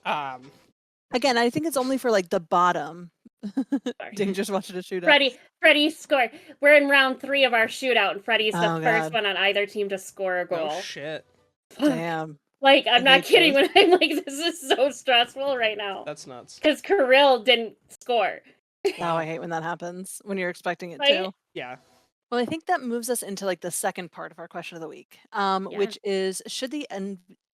Again, I think it's only for the bottom. Sorry. Dangerous watching a shootout. Freddie scored. We're in round 3 of our shootout, and Freddie's the Oh, first God. one on either team to score a goal. Oh shit. Damn. I'm I not hate kidding this. when I'm like, this is so stressful right now. That's nuts. Because Kirill didn't score. Oh, I hate when that happens when you're expecting it Right? to. Yeah. Well, I think that moves us into the second part of our question of the week, Yeah. which is should the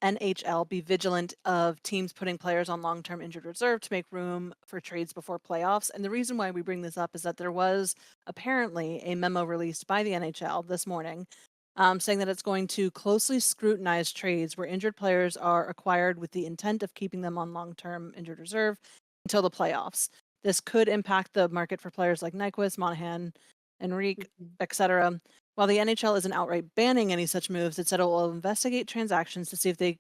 NHL be vigilant of teams putting players on long-term injured reserve to make room for trades before playoffs? And the reason why we bring this up is that there was apparently a memo released by the NHL this morning saying that it's going to closely scrutinize trades where injured players are acquired with the intent of keeping them on long-term injured reserve until the playoffs. This could impact the market for players like Nyquist, Monahan, Enrique, etc. While the NHL isn't outright banning any such moves, it said it will investigate transactions to see if they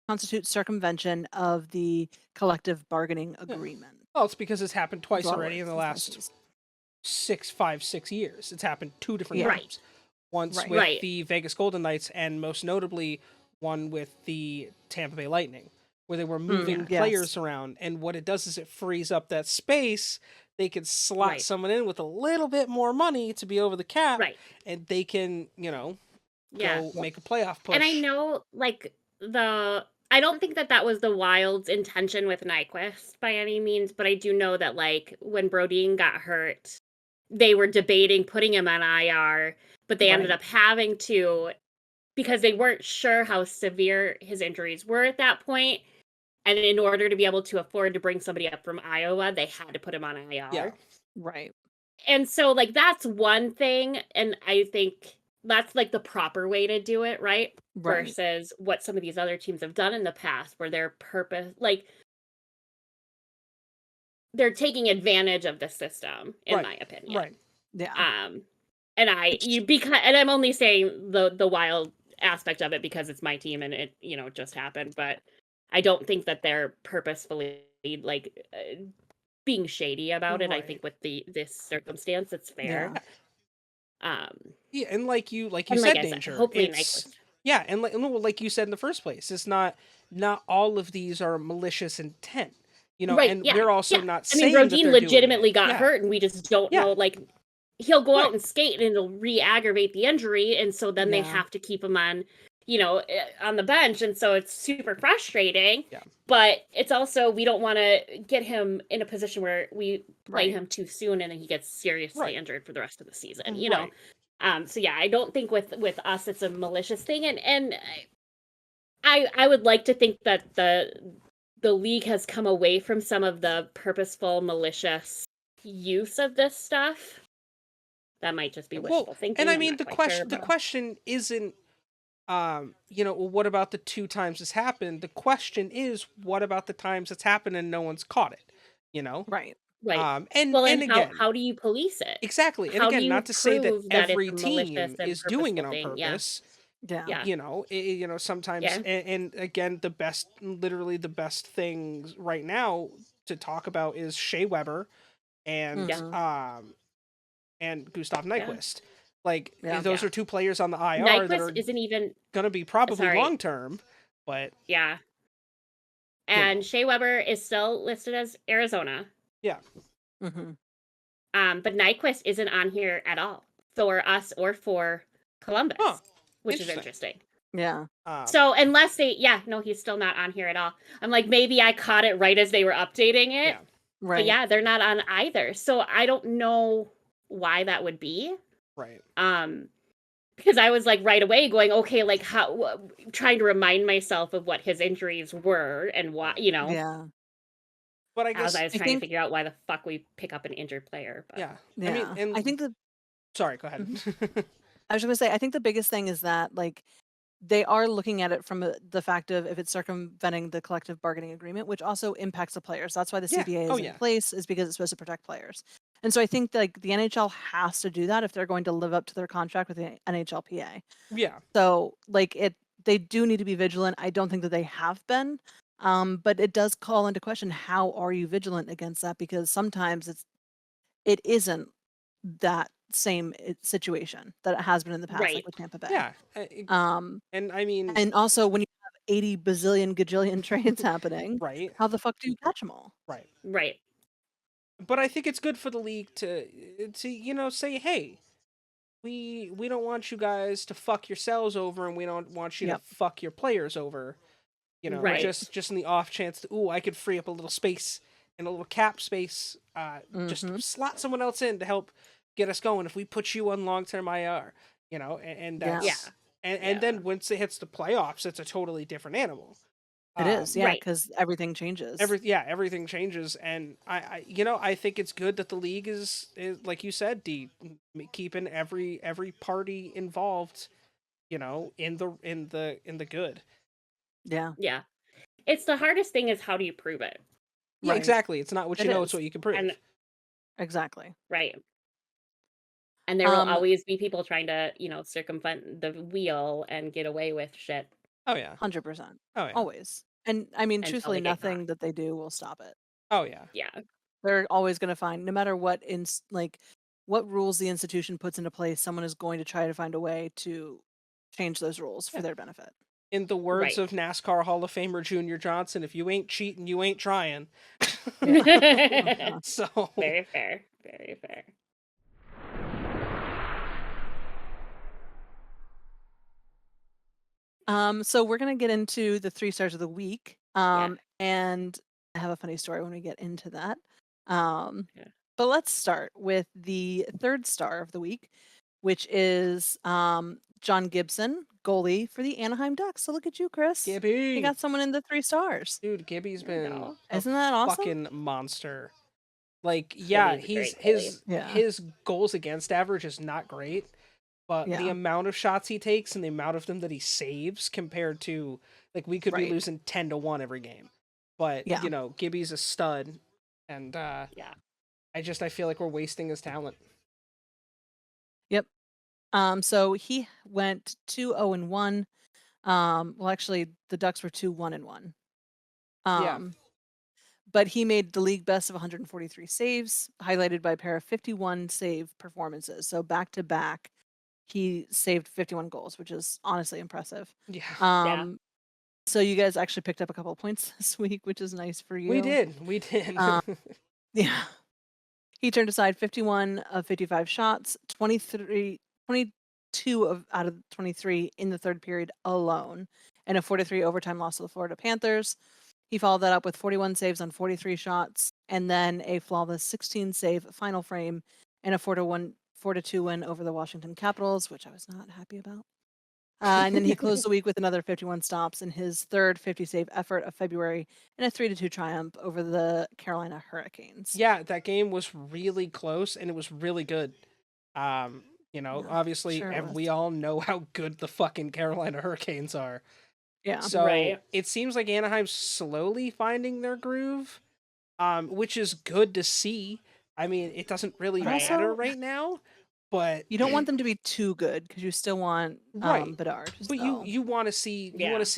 constitute circumvention of the collective bargaining agreement. Well, it's because it's happened twice There's a lot of already in the words, last that's 6 years. It's happened 2 different Yeah. times. Once Right. with Right. the Vegas Golden Knights, and most notably one with the Tampa Bay Lightning, where they were moving yes. players around. And what it does is it frees up that space. They could slot Right. someone in with a little bit more money to be over the cap, Right. and they can, Yeah. go make a playoff push. And I know, I don't think that was the Wild's intention with Nyquist by any means, but I do know that, when Brodin got hurt, they were debating putting him on IR, but they ended Right. up having to because they weren't sure how severe his injuries were at that point. And in order to be able to afford to bring somebody up from Iowa, they had to put him on IR. Yeah. Right. And so, that's one thing, and I think that's, the proper way to do it, right? Right. Versus what some of these other teams have done in the past, where their purpose, they're taking advantage of the system, in my opinion. Right. Yeah. And I'm only saying the Wild aspect of it because it's my team and it, just happened, but I don't think that they're purposefully, being shady about it. I Right. think with this circumstance, it's fair. Yeah. Yeah, and like you And said, I Danger. hopefully it's, Nyquist. Yeah, and like you said in the first place, it's not all of these are malicious intent. Right, And yeah, we're also yeah. not I mean, saying that Rodin they're doing legitimately it. got Yeah. hurt, and we just don't Yeah. know. Like, he'll go Right. out and skate, and it'll re-aggravate the injury, and so then they Yeah. have to keep him on, on the bench, and so it's super frustrating. Yeah. But it's also, we don't want to get him in a position where we play Right. him too soon, and then he gets seriously Right. injured for the rest of the season. Right. So yeah, I don't think with us it's a malicious thing, and I would like to think that the league has come away from some of the purposeful, malicious use of this stuff. That might just be wishful thinking. And I I'm mean, not the quite question sure, the but- question isn't, well, what about the 2 times this happened? The question is, what about the times it's happened and no one's caught it? Right. Right. And Well, and and again, how do you police it? exactly. And How do again, you not to say that prove that it's every a malicious team and is doing it purposeful on thing? Yeah. purpose. Yeah. Yeah. Sometimes, Yeah. and again, literally the best things right now to talk about is Shea Weber and Mhm. and Gustav Yeah. Nyquist. Like, Yeah. those Yeah. are 2 players on the IR that Nyquist are isn't even gonna be probably sorry. long term, but Yeah. you know. And Shea Weber is still listed as Arizona. Yeah. Mhm. But Nyquist isn't on here at all for us or for Columbus, Huh. which is Interesting. interesting. Yeah. So unless no, he's still not on here at all. I'm like, maybe I caught it right as they were updating it. Yeah. Right. But yeah, they're not on either. So I don't know why that would be. Right. Because I was like right away going, okay, like trying to remind myself of what his injuries were and why, Yeah. But I as guess I was I trying to think figure out why the fuck we pick up an injured player. But yeah. yeah. I mean, and I think the sorry, go ahead. I was gonna say I think the biggest thing is that like they are looking at it from the fact of if it's circumventing the collective bargaining agreement, which also impacts the players. That's why the Yeah. CBA Oh, is in yeah. place, is because it's supposed to protect players. And so I think like the NHL has to do that if they're going to live up to their contract with the NHLPA. Yeah. So like they do need to be vigilant. I don't think that they have been. But it does call into question, how are you vigilant against that? Because sometimes it isn't that same situation that it has been in the past, Right. like with Tampa Bay. Yeah. And I mean, And also when you have 80 bazillion gajillion trades happening, right. how the fuck do you catch them all? Right. right. But I think it's good for the league to say, hey, we don't want you guys to fuck yourselves over, and we don't want you Yep. to fuck your players over. Right. Just in the off chance that, I could free up a little space and a little cap space, just Mhm. slot someone else in to help get us going if we put you on long-term IR, and Yeah. that's and then once it hits the playoffs, it's a totally different animal. It is, yeah, Right. because everything changes. Everything changes, and I think it's good that the league is like you said, D, keeping every party involved, in the good. Yeah. Yeah. It's the hardest thing is, how do you prove it? Yeah, Right. exactly. It's not what you It know; it's is. what you can prove. And Exactly. right. And there will Um, always be people trying to, circumvent the wheel and get away with shit Oh yeah. 100%. Oh yeah. Always. And I mean, until truthfully, they get nothing caught. that they do will stop it. Oh yeah. Yeah. They're always going to find, no matter what what rules the institution puts into place, someone is going to try to find a way to change those rules for Yeah. their benefit. In the words Right. of NASCAR Hall of Famer Junior Johnson, if you ain't cheating, you ain't trying. Yeah. So Very fair. Very fair. So we're gonna get into the 3 stars of the week. And I have a funny story when we get into that. Yeah. But let's start with the 3rd star of the week, which is John Gibson, goalie for the Anaheim Ducks. So look at you, Chris. You Gibby, got someone in the 3 stars. dude, Gibby's There you been go. a Isn't that awesome? fucking monster. Like, yeah, Gibby's a great his Yeah. his goals against average is not great, but the Yeah. amount of shots he takes and the amount of them that he saves compared to, like, we could be Right. losing 10-1 every game. But Yeah. Gibby's a stud, and Yeah. I feel like we're wasting his talent. Yep. So he went 2-0-1. Well, actually, the Ducks were 2-1-1. Yeah. But he made the league best of 143 saves, highlighted by a pair of 51 save performances. So back to back he saved 51 goals, which is honestly impressive. Yeah. So you guys actually picked up a couple of points this week, which is nice for you. We did. Yeah. He turned aside 51 of 55 shots, 22 out of 23 in the third period alone, and a 4-3 overtime loss to the Florida Panthers. He followed that up with 41 saves on 43 shots, and then a flawless 16 save final frame and a 4-2 win over the Washington Capitals, which I was not happy about. And then he closed the week with another 51 stops in his third 50 save effort of February and a 3-2 triumph over the Carolina Hurricanes. Yeah, that game was really close and it was really good. Obviously we all know how good the fucking Carolina Hurricanes are. Yeah. So it seems like Anaheim's slowly finding their groove, which is good to see. I mean, it doesn't really matter right now, but you don't want them to be too good because you still want Bedard. But you want to see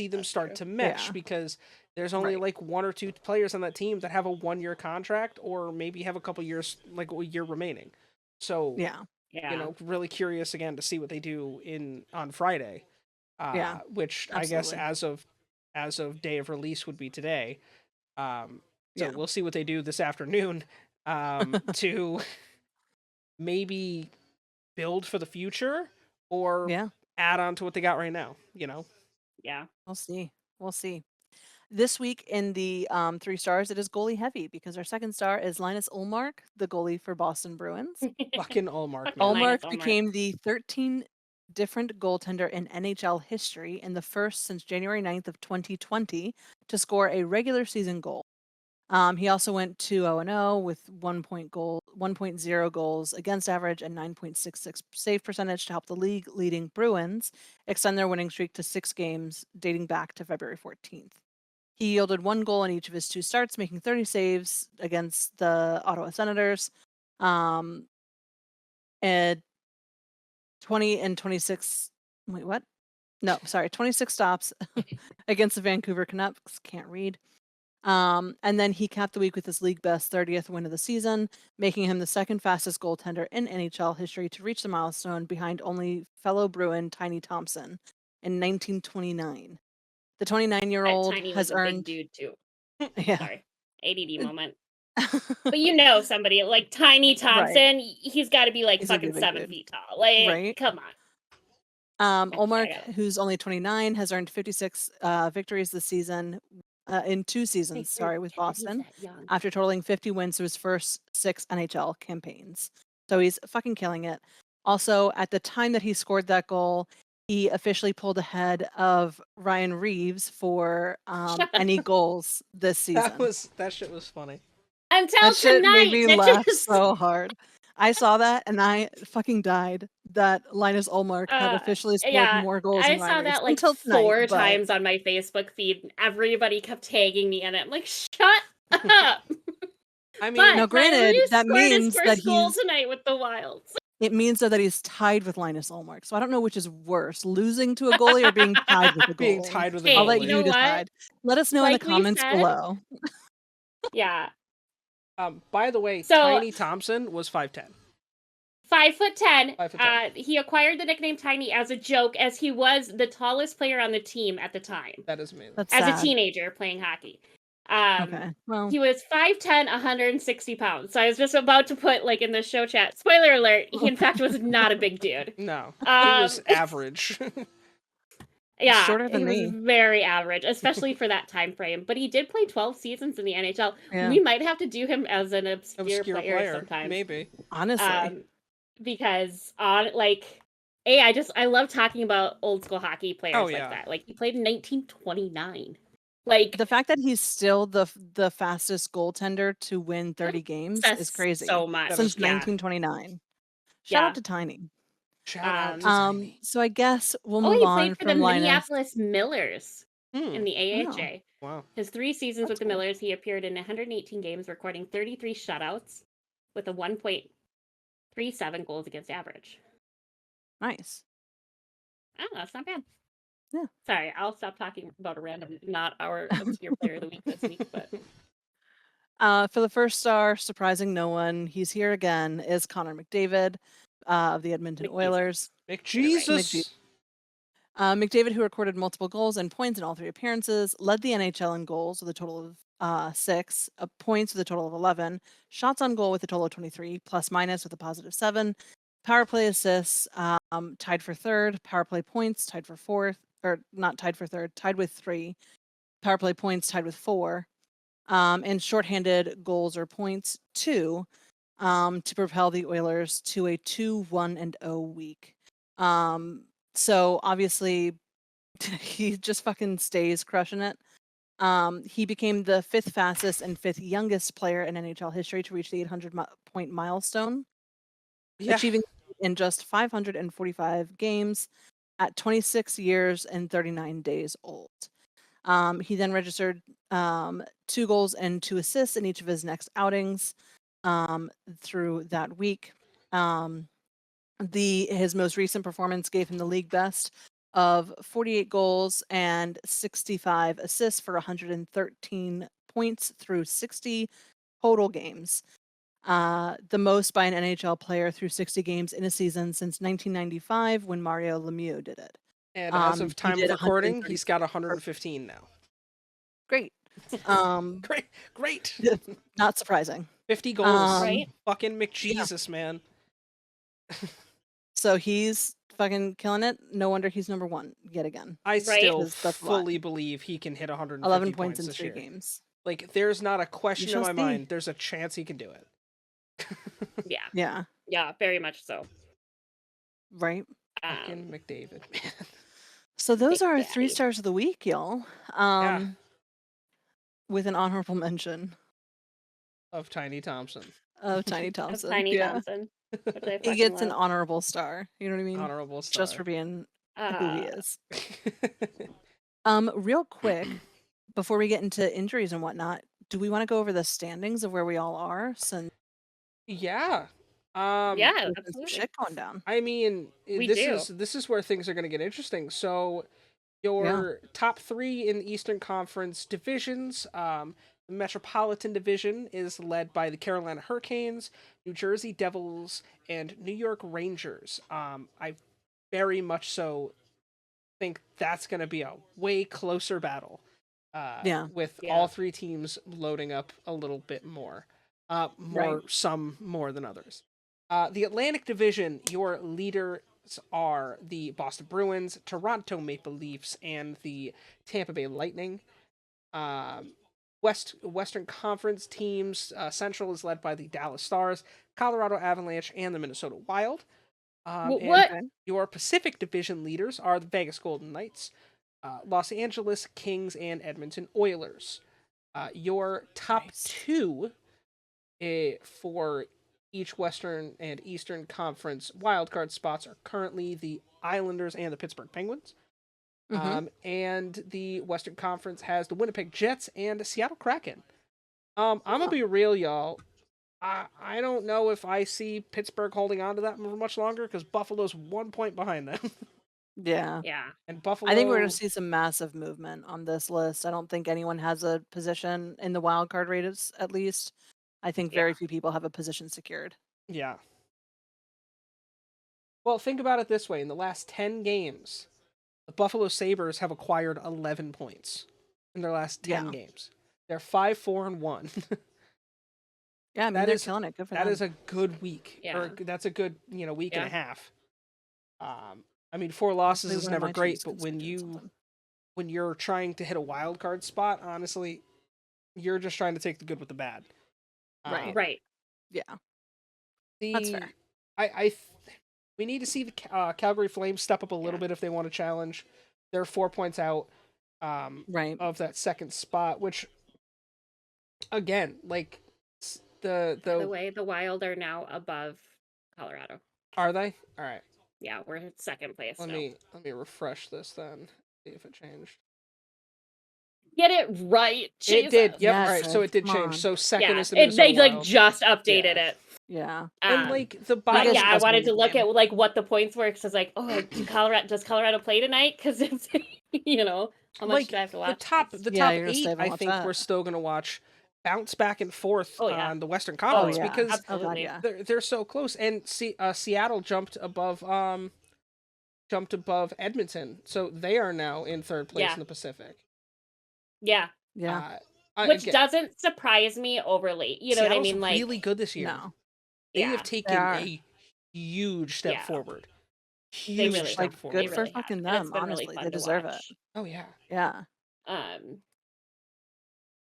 them start to mesh because there's only like one or two players on that team that have a 1-year contract or maybe have a couple years, like a year remaining. So really curious again to see what they do on Friday. Which absolutely. I guess as of day of release would be today. So we'll see what they do this afternoon to maybe build for the future or add on to what they got right now, Yeah. We'll see. This week in the 3 stars, it is goalie heavy because our second star is Linus Ullmark, the goalie for Boston Bruins. Fucking Ullmark. Ullmark became the 13th different goaltender in NHL history and the first since January 9th of 2020 to score a regular season goal. He also went 2-0-0 with 1.0 goals against average and 9.66 save percentage to help the league leading Bruins extend their winning streak to 6 games dating back to February 14th. He yielded 1 goal in each of his 2 starts, making 30 saves against the Ottawa Senators. And 26 stops against the Vancouver Canucks. Can't read. And then he capped the week with his league best 30th win of the season, making him the second fastest goaltender in NHL history to reach the milestone behind only fellow Bruin Tiny Thompson in 1929. The 29-year-old has earned. Big dude too. Yeah. Sorry, ADD moment. But somebody like Tiny Thompson, he's got to be like fucking 7 feet tall. Like, come on. Ullmark, who's only 29, has earned 56 victories this season. In 2 seasons, with Boston, after totaling 50 wins to his first 6 NHL campaigns. So he's fucking killing it. Also, at the time that he scored that goal, he officially pulled ahead of Ryan Reeves for any goals this season. That shit was funny. Until that shit tonight, made me laugh so hard. I saw that and I fucking died that Linus Ullmark had officially scored more goals than Ryan Reeves. I saw that like until tonight, 4 times on my Facebook feed, and everybody kept tagging me in it. I'm like, shut up. I mean, now granted, that means that goal tonight with the Wilds. It means though that he's tied with Linus Ullmark. So I don't know which is worse, losing to a goalie or being tied with a goalie. Being tied with a goalie. I'll let you decide. Let us know in the comments below. Yeah. By the way, Tiny Thompson was 5'10". 5'10". 5'10". He acquired the nickname Tiny as a joke, as he was the tallest player on the team at the time. That is amazing. That's as sad. A teenager playing hockey. Okay. Well, he was 5'10", 160 pounds. So I was just about to put like in the show chat. Spoiler alert: he in fact was not a big dude. No, he was average. Yeah, shorter than he was very average, especially for that time frame. But he did play 12 seasons in the NHL. Yeah. We might have to do him as an obscure player sometime. Maybe. Honestly. Because I love talking about old school hockey players like that. Like, he played in 1929. Like, the fact that he's still the fastest goaltender to win 30 games is crazy. So much. Since 1929. Shout out to Tiny. Shout out to Tiny. So I guess we'll move on he played for the Minneapolis Millers in the AHA. Wow. His 3 seasons with the Millers, he appeared in 118 games, recording 33 shutouts with a 1.37 goals against average. Nice. Oh, that's not bad. Yeah. Sorry, I'll stop talking about a random, not our obscure player of the week this week, but. For the first star, surprising no one, he's here again, is Connor McDavid. of the Edmonton McJesus. Oilers. McJesus. McDavid, who recorded multiple goals and points in all 3 appearances, led the NHL in goals with a total of 6, points with a total of 11, shots on goal with a total of 23, plus minus with a positive 7, power play assists, tied for 3rd, power play points tied for 4th, or not tied for 3rd, tied with 3, power play points tied with 4, and shorthanded goals or points 2, to propel the Oilers to a 2-1-0 week. So obviously he just fucking stays crushing it. He became the 5th fastest and 5th youngest player in NHL history to reach the 800 point milestone, achieving in just 545 games at 26 years and 39 days old. He then registered 2 goals and 2 assists in each of his next outings through that week. His most recent performance gave him the league best of 48 goals and 65 assists for 113 points through 60 total games. The most by an NHL player through 60 games in a season since 1995 when Mario Lemieux did it. And as of he time did of recording, 130 he's got 115 now. Great. Great. Not surprising. 50 goals. Right. Fucking McJesus, man. So he's fucking killing it. No wonder he's number 1 yet again. I Right. still Because that's a lot. fully believe he can hit 150 11 points in this 3 year. games. Like, there's not a question in shall my see. mind. There's a chance he can do it. Yeah. Yeah. Yeah. Very much so. Right. Fucking McDavid, man. So those Big are our Daddy. 3 stars of the week, y'all. Yeah. With an honorable mention Of Tiny Thompson. of Tiny Of Thompson. Tiny Yeah. Thompson. Which I He fucking gets an love. honorable star. You know what I mean? Honorable star. Just for being who he is. is. Real quick, before we get into injuries and whatnot, do we want to go over the standings of where we all are since Yeah. Yeah, there's been some absolutely. shit going down? I mean, We this is where things are going to get interesting. So, your top 3 in the Eastern Conference divisions. The Metropolitan Division is led by the Carolina Hurricanes, New Jersey Devils, and New York Rangers. I very much so think that's going to be a way closer battle. With Yeah. all 3 teams loading up a little bit more. Some more than others. The Atlantic Division, your leaders are the Boston Bruins, Toronto Maple Leafs, and the Tampa Bay Lightning. Western Conference teams, Central is led by the Dallas Stars, Colorado Avalanche, and the Minnesota Wild. And what? your Pacific Division leaders are the Vegas Golden Knights, Los Angeles Kings, and Edmonton Oilers. Your top Nice. 2 for each Western and Eastern Conference wildcard spots are currently the Islanders and the Pittsburgh Penguins. And the Western Conference has the Winnipeg Jets and the Seattle Kraken. I'm gonna be real, y'all. I don't know if I see Pittsburgh holding on to that for much longer because Buffalo's 1 point behind them. Yeah. Yeah. And Buffalo, I think we're going to see some massive movement on this list. I don't think anyone has a position in the wild card race, at least. I think very few people have a position secured. Yeah. Well, think about it this way. In the last 10 games, the Buffalo Sabres have acquired 11 points in their last 10 games. They're 5-4-1. Yeah, I mean, they're killing it. Good for them. That is a good week. Yeah. Or that's a good, week and a Yeah. half. I mean, 4 losses Hopefully is one of never my great, teams but can when do something. you're trying to hit a wild card spot, honestly, you're just trying to take the good with the bad. Right. Right. Yeah. That's fair. We need to see the Calgary Flames step up a little bit if they want to challenge. They're 4 points out Right. of that second spot, which, again, like By the way, the Wild are now above Colorado. Are they? All right. Yeah, we're in second place Let now. me refresh this then. See if it changed. Get it right. It did. Yep. Yes, All right. So it did come change. on. So second Yeah, is the Minnesota they Wild. just updated Yeah. it. Yeah. And like the But bottom. guess yeah, I that's wanted winning to the look game. at like what the points were because like, oh, does Colorado play tonight? Because it's how much like do I have to the watch? top Yeah, top you're gonna stay 8. up and I watch think that. we're still gonna watch. bounce back and forth Oh, yeah. on the Western Conference yeah. because Absolutely. yeah. they're so close. And Seattle jumped above Edmonton, so they are now in third place Yeah. in the Pacific. Yeah. Yeah. Which Again, doesn't surprise me overly. You know what I Seattle's mean? Like, really good this year. No. They yeah, have taken are. a huge step Yeah. forward. They Huge really step have. Like, forward. good They for really have. fucking And it's them, been really honestly. fun They to deserve watch. it. Oh yeah. Yeah.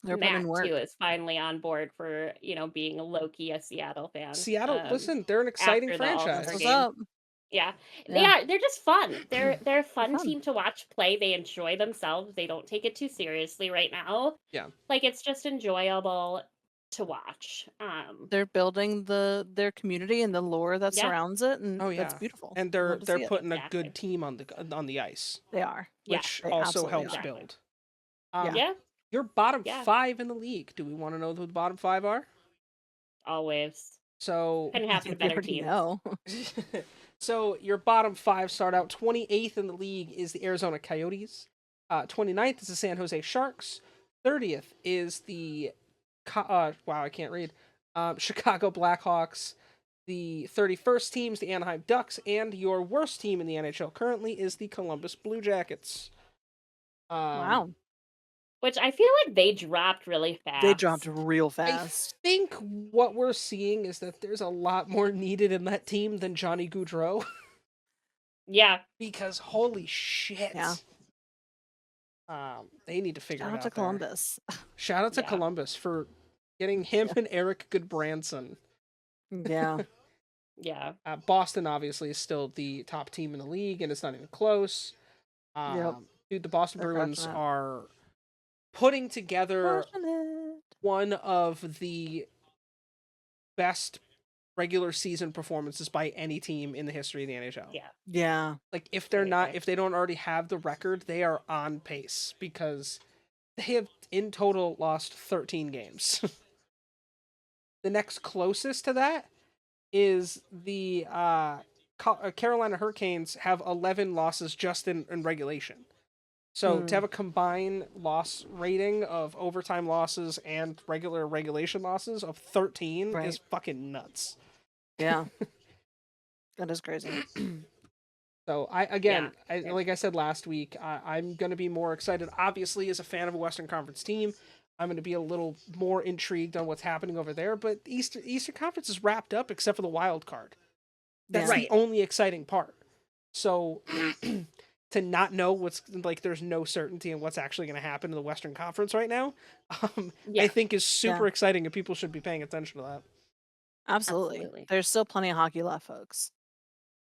They're putting Matt in work. too is finally on board for being low-key a Seattle fan. Seattle, listen, they're an exciting after the All-Star franchise. What's game. up? Yeah, Yeah. they're just fun. They're a fun fun. team to watch play. They enjoy themselves. They don't take it too seriously right now. Yeah. Like, it's just enjoyable to watch. They're building their community and the lore that Yeah. surrounds it, and Oh yeah. that's beautiful. And Love to they're see it. putting a Exactly. good team on the ice, They are. Yeah. which They also absolutely helps are. Exactly. build. Yeah, Your bottom Yeah. 5 in the league. Do we want to know who the bottom 5 are? always. So Couldn't I have been a think we better already team. know. So your bottom 5 start out. 28th in the league is the Arizona Coyotes. 29th is the San Jose Sharks. 30th is the wow, I can't read. Chicago Blackhawks. The 31st team's the Anaheim Ducks, and your worst team in the NHL currently is the Columbus Blue Jackets. Wow. Which I feel like they dropped really fast. They dropped real I fast. think what we're seeing is that there's a lot more needed in that team than Johnny Gaudreau. Yeah. Because holy shit. Yeah. They need to figure Shout it out out to there. Columbus. Shout out to Yeah. Columbus for getting him and Eric Goodbranson. Yeah. Yeah. Boston obviously is still the top team in the league, and it's not even close. Yep. Dude, the Boston They're Bruins crushing it. are putting together Crushing it. one of the best regular season performances by any team in the history of the NHL. Yeah. Yeah. Like if they're Right, not, right. if they don't already have the record, they are on pace because they have in total lost 13 games. The next closest to that is the Carolina Hurricanes have 11 losses just in regulation. So to have a combined loss rating of overtime losses and regulation losses of 13 Right. is fucking nuts. Yeah. That is crazy. So like I said last week, I'm going to be more excited. Obviously, as a fan of a Western Conference team, I'm going to be a little more intrigued on what's happening over there. But the Eastern Conference is wrapped up except for the wild card. That's Yeah. the only exciting part. So to not know what's like, there's no certainty in what's actually going to happen in the Western Conference right now. Yeah. I think is super Yeah. exciting, and people should be paying attention to that. Absolutely. Absolutely. There's still plenty of hockey left, folks.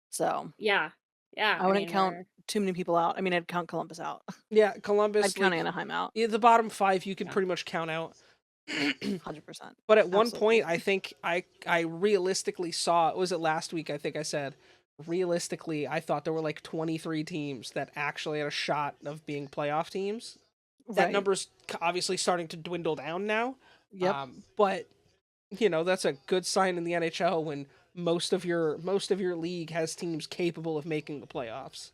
So Yeah. Yeah. I wouldn't mean, count we're- too many people out. I mean, I'd count Columbus out. Yeah, Columbus. I'd count like, Anaheim out. yeah, the bottom 5 you can Yeah. pretty much count out. 100%. But at one Absolutely. point, I think I realistically saw, was it last week? I think I said, realistically, I thought there were like 23 teams that actually had a shot of being playoff teams. That Right. number's obviously starting to dwindle down now. Yep. But that's a good sign in the NHL when most of your league has teams capable of making the playoffs.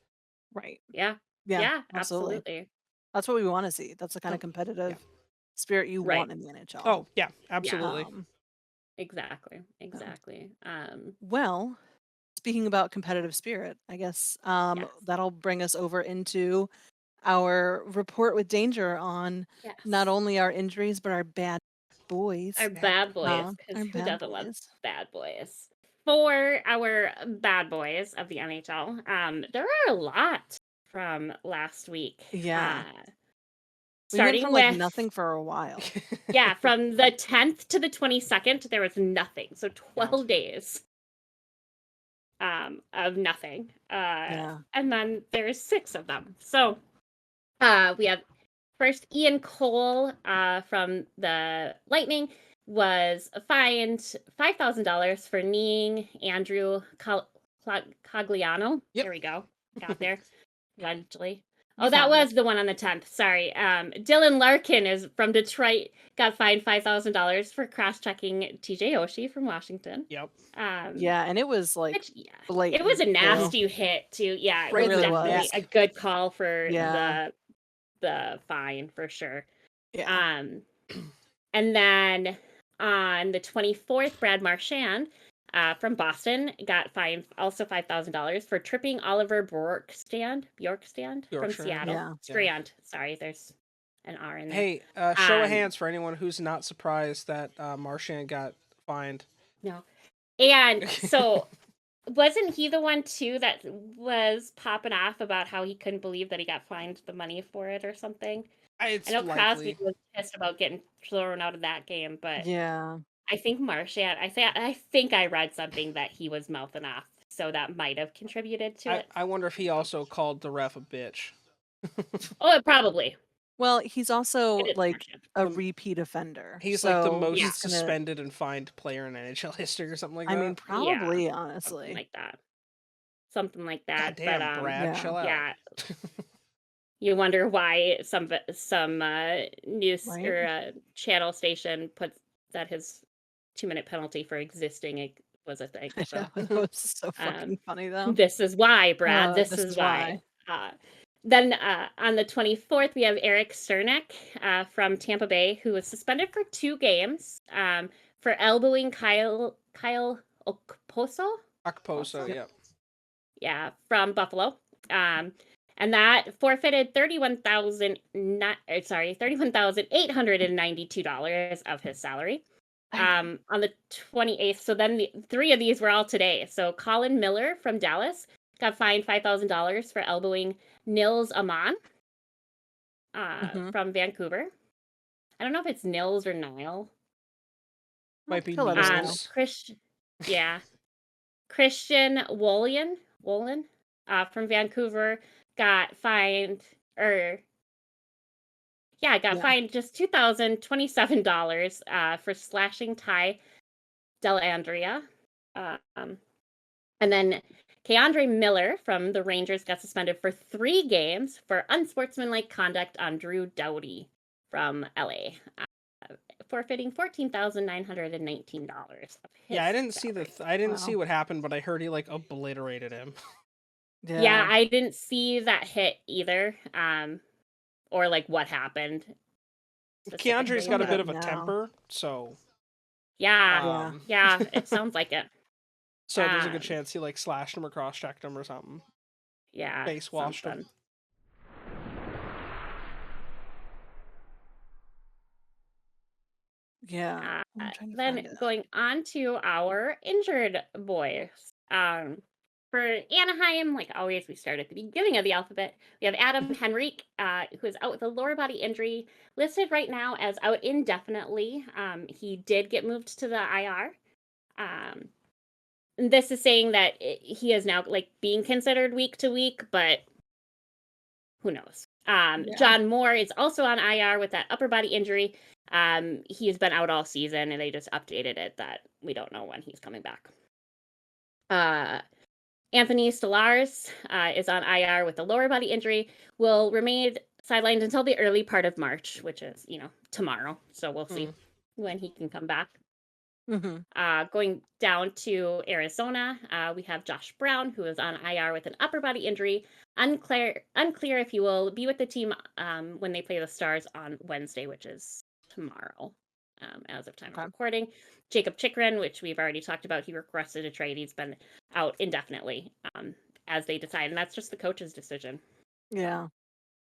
Right. Yeah. Yeah. Yeah. absolutely. Absolutely. That's what we want to see. That's the kind of competitive spirit you Right. want in the NHL. Oh yeah, absolutely. Exactly. Exactly. Well, speaking about competitive spirit, I guess Yes. that'll bring us over into our report with danger on Yes. not only our injuries but our bad boys. Our bad boys, because our who bad doesn't love boys. bad boys? For our bad boys of the NHL, there are a lot from last week. Yeah. We went Starting from with like nothing for a while. yeah, from the 10th to the 22nd, there was nothing. So 12 days of nothing. Yeah. And then there's 6 of them. So we have first Ian Cole from the Lightning was fined $5,000 for kneeing Andrew Cogliano. Yep. There we go. Got there eventually. You Oh, that found was the one on the 10th. Sorry. Dylan Larkin is from Detroit, got fined $5,000 for cross-checking TJ Oshie from Washington. Yep. Yeah, and it was like Which, yeah. blatant, It was a too. nasty hit too. Yeah, it Right was in the definitely neck. a good call for Yeah. the fine for sure. Yeah. And then on the 24th, Brad Marchand from Boston got fined also $5,000 for tripping Oliver Bjorkstrand from Bjorkstrand, Seattle. yeah. Strand, sorry, there's an R in there. Hey, show of Um, hands for anyone who's not surprised that Marchand got fined. No. And so wasn't he the one too that was popping off about how he couldn't believe that he got fined the money for it or something? It's I know likely. Crosby was pissed about getting thrown out of that game, but Yeah. I think Marchand, I think I read something that he was mouthing off, so that might have contributed to it. I wonder if he also called the ref a bitch. Oh, probably. Well, he's also It is like Marchand. a repeat offender. He's like the so most he's gonna- suspended and fined player in NHL history or something like I that. mean, probably, Something honestly. like that. Something like that. God damn, but Brad, yeah. chill out. Yeah. You wonder why some news Right? or channel station puts that his 2-minute penalty for existing was a thing. So That was so fucking funny, though. this is why, Brad. This this is is why. Then on the 24th, we have Eric Cernak from Tampa Bay, who was suspended for 2 games for elbowing Kyle Okposo. Akposo, yeah. Yeah, from Buffalo. And that forfeited $31,892 of his salary. On the 28th, so then 3 of these were all today. So Colin Miller from Dallas got fined $5,000 for elbowing Nils Aman from Vancouver. I don't know if it's Nils or Nile. Might be He'll let us know. Nils. Christian Wolin from Vancouver got fined fined just $2,027 for slashing Ty Dellandrea. And then Keandre Miller from the Rangers got suspended for 3 games for unsportsmanlike conduct on Drew Doughty from LA, forfeiting $14,919. Yeah, I didn't see Wow. see what happened, but I heard he like obliterated him. Yeah, I didn't see that hit either, or like what happened. Keandre's got a bit of a No. temper, so Yeah, it sounds like it. so there's a good Um, chance he like slashed him or cross-checked him or something. Yeah, Face washed him. something. Yeah. I'm trying to Then find it. going on to our injured boys. For Anaheim, like always, we start at the beginning of the alphabet. We have Adam Henrique, who is out with a lower body injury, listed right now as out indefinitely. He did get moved to the IR. And this is saying that he is now like being considered week to week, but who knows? John Moore is also on IR with that upper body injury. He has been out all season, and they just updated it that we don't know when he's coming back. Anthony Stolarz is on IR with a lower body injury, will remain sidelined until the early part of March, which is, tomorrow. So we'll see when he can come back. Going down to Arizona, we have Josh Brown, who is on IR with an upper body injury. Unclear if he will be with the team when they play the Stars on Wednesday, which is tomorrow, as of time of recording. Jacob Chikrin, which we've already talked about, he requested a trade. He's been out indefinitely as they decide, and that's just the coach's decision. Yeah.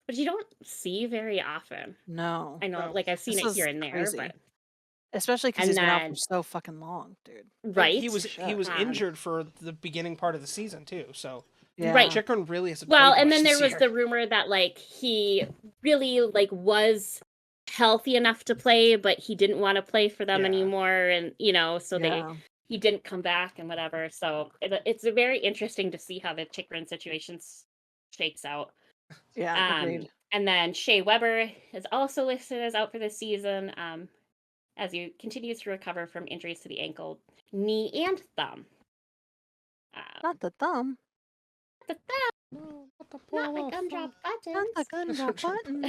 Which you don't see very often. No. I know, like I've seen This it here is and there, crazy. but especially because And he's been out for then- so fucking long, dude. right. He was Shit. injured for the beginning part of the season too, so Yeah. Right. Chikrin really hasn't Well, played and much then there this was year. the rumor that like he really like was healthy enough to play, but he didn't want to play for them Yeah. anymore, and so Yeah. he didn't come back and whatever. So it's very interesting to see how the Chikrin situation shakes out. Yeah. Agreed. And then Shea Weber is also listed as out for this season, as he continues to recover from injuries to the ankle, knee, and thumb. Not the thumb. The thumb, not my gumdrop Not buttons. the gun drop button.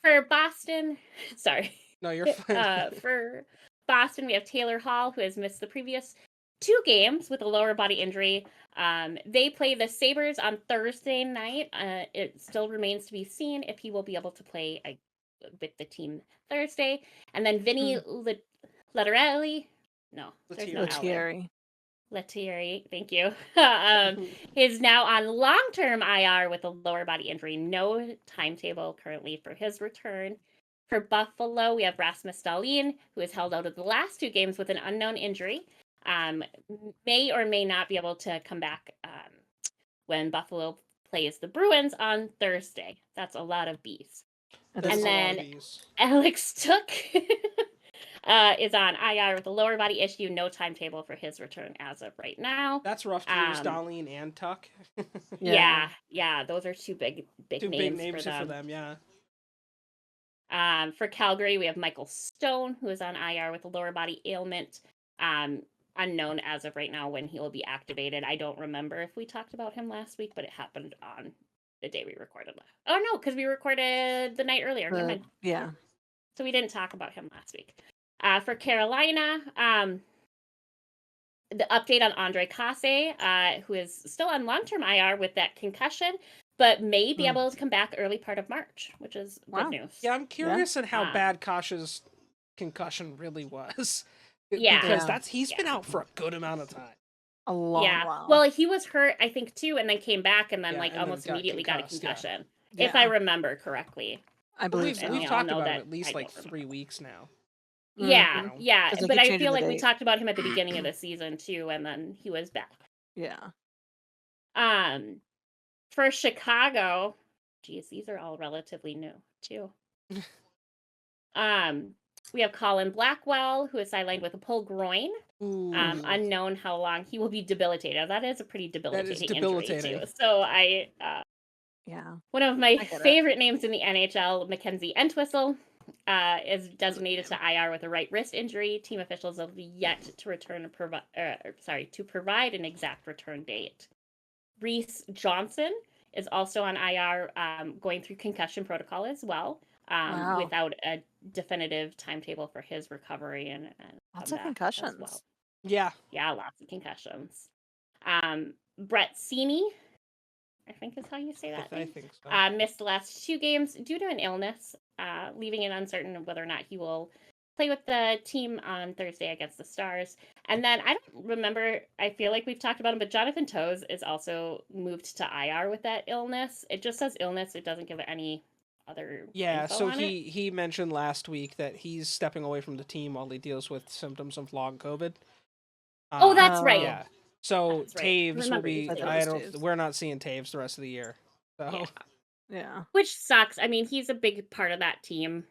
For Boston, sorry. No, you're fine. For Boston, we have Taylor Hall, who has missed the previous 2 games with a lower body injury. They play the Sabres on Thursday night. It still remains to be seen if he will be able to play with the team Thursday. And then Vinny Lettieri, no, there's no L there. Lettieri. Lettieri, thank you. Is now on long-term IR with a lower body injury. No timetable currently for his return. For Buffalo, we have Rasmus Dahlin, who has held out of the last 2 games with an unknown injury. May or may not be able to come back when Buffalo plays the Bruins on Thursday. That's a lot of Bs. And then Alex Took is on IR with a lower body issue. No timetable for his return as of right now. That's rough to use Darlene and Tuck. Yeah, those are two big names for them. Yeah. For Calgary, we have Michael Stone, who is on IR with a lower body ailment. Unknown as of right now when he will be activated. I don't remember if we talked about him last week, but it happened on the day we recorded. Oh no, because we recorded the night earlier. Never mind. Yeah. So we didn't talk about him last week. For Carolina, the update on Andre Kase, who is still on long-term IR with that concussion, but may be able to come back early part of March, which is good news. Yeah, I'm curious on how bad Kasha's concussion really was. Yeah. Because he's been out for a good amount of time. A long while. Well, he was hurt, I think, too, and then came back and then almost then immediately got a concussion. Yeah. If I remember correctly. I believe so. We've talked about it at least 3 weeks now. Yeah, but I feel like we date. talked about him at the beginning of the season too, and then he was back. Yeah. For Chicago, geez, these are all relatively new too. We have Colin Blackwell, who is sidelined with a pulled groin. Unknown how long he will be debilitated. That is a pretty debilitating injury too. So one of my favorite names in the NHL, Mackenzie Entwistle, is designated to IR with a right wrist injury. Team officials have yet to return to provide an exact return date. Reese Johnson is also on IR, going through concussion protocol as well, without a definitive timetable for his recovery and lots of concussions. Well. Yeah, lots of concussions. Brett Seeney, I think is how you say that. I think so. Missed the last 2 games due to an illness, leaving it uncertain of whether or not he will play with the team on Thursday against the Stars. And then I don't remember, I feel like we've talked about him, but Jonathan Toews is also moved to IR with that illness. It just says illness. It doesn't give any other info so on it. he mentioned last week that he's stepping away from the team while he deals with symptoms of long COVID. Oh, that's right. Yeah. So That's right. Taves will Remember be. you said I it was don't. Taves. We're not seeing Taves the rest of the year. So Yeah. Which sucks. I mean, he's a big part of that team.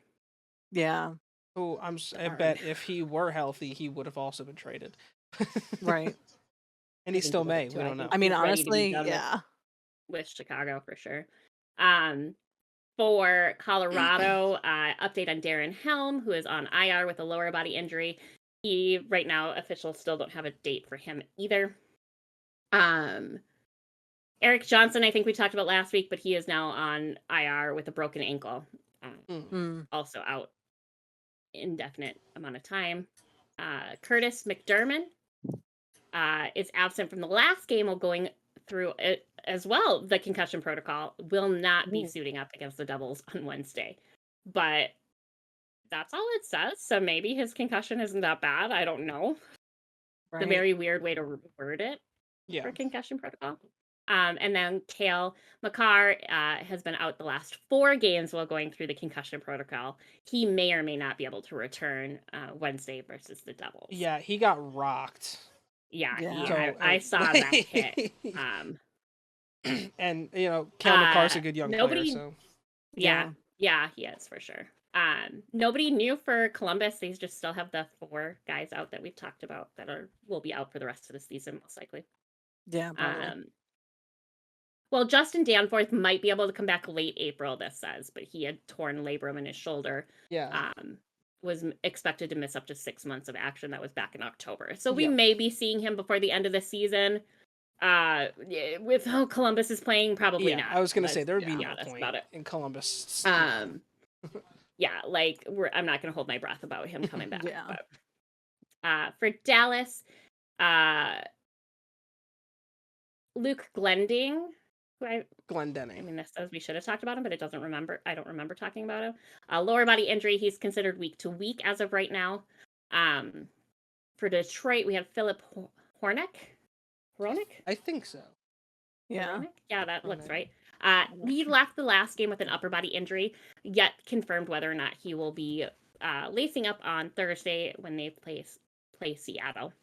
Yeah. I bet if he were healthy, he would have also been traded. Right. And he still may. We don't know. I mean, He's ready to be honestly, done with Chicago for sure. For Colorado, update on Darren Helm, who is on IR with a lower body injury. Right now, officials still don't have a date for him either. Eric Johnson, I think we talked about last week, but he is now on IR with a broken ankle. Also out indefinite amount of time. Curtis McDermott is absent from the last game while going through it as well. The concussion protocol will not be suiting up against the Devils on Wednesday. But that's all it says. So maybe his concussion isn't that bad. I don't know. right. It's a very weird way to word it for concussion protocol. And then Cale Makar has been out the last 4 games while going through the concussion protocol. He may or may not be able to return Wednesday versus the Devils. Yeah, he got rocked. Yeah. I saw that hit. And Cale Makar's a good young player. So Yeah, he is for sure. Nobody new for Columbus. They just still have the 4 guys out that we've talked about that will be out for the rest of the season, most likely. Yeah. Probably. Well, Justin Danforth might be able to come back late April, this says, but he had torn labrum in his shoulder. Yeah. Was expected to miss up to 6 months of action. That was back in October. So we may be seeing him before the end of the season. With how Columbus is playing, probably not. I was going to say, there would be no point about it. in Columbus. I'm not going to hold my breath about him coming back. But, for Dallas, Luke Glending who I Glendenning. mean, this says we should have talked about him, but it doesn't remember. I don't remember talking about him. Lower body injury. He's considered week to week as of right now. For Detroit, we have Philip Hornick. I think so. Yeah. Hornick? Yeah, that looks Hornick. right. He left the last game with an upper body injury, yet confirmed whether or not he will be lacing up on Thursday when they play Seattle.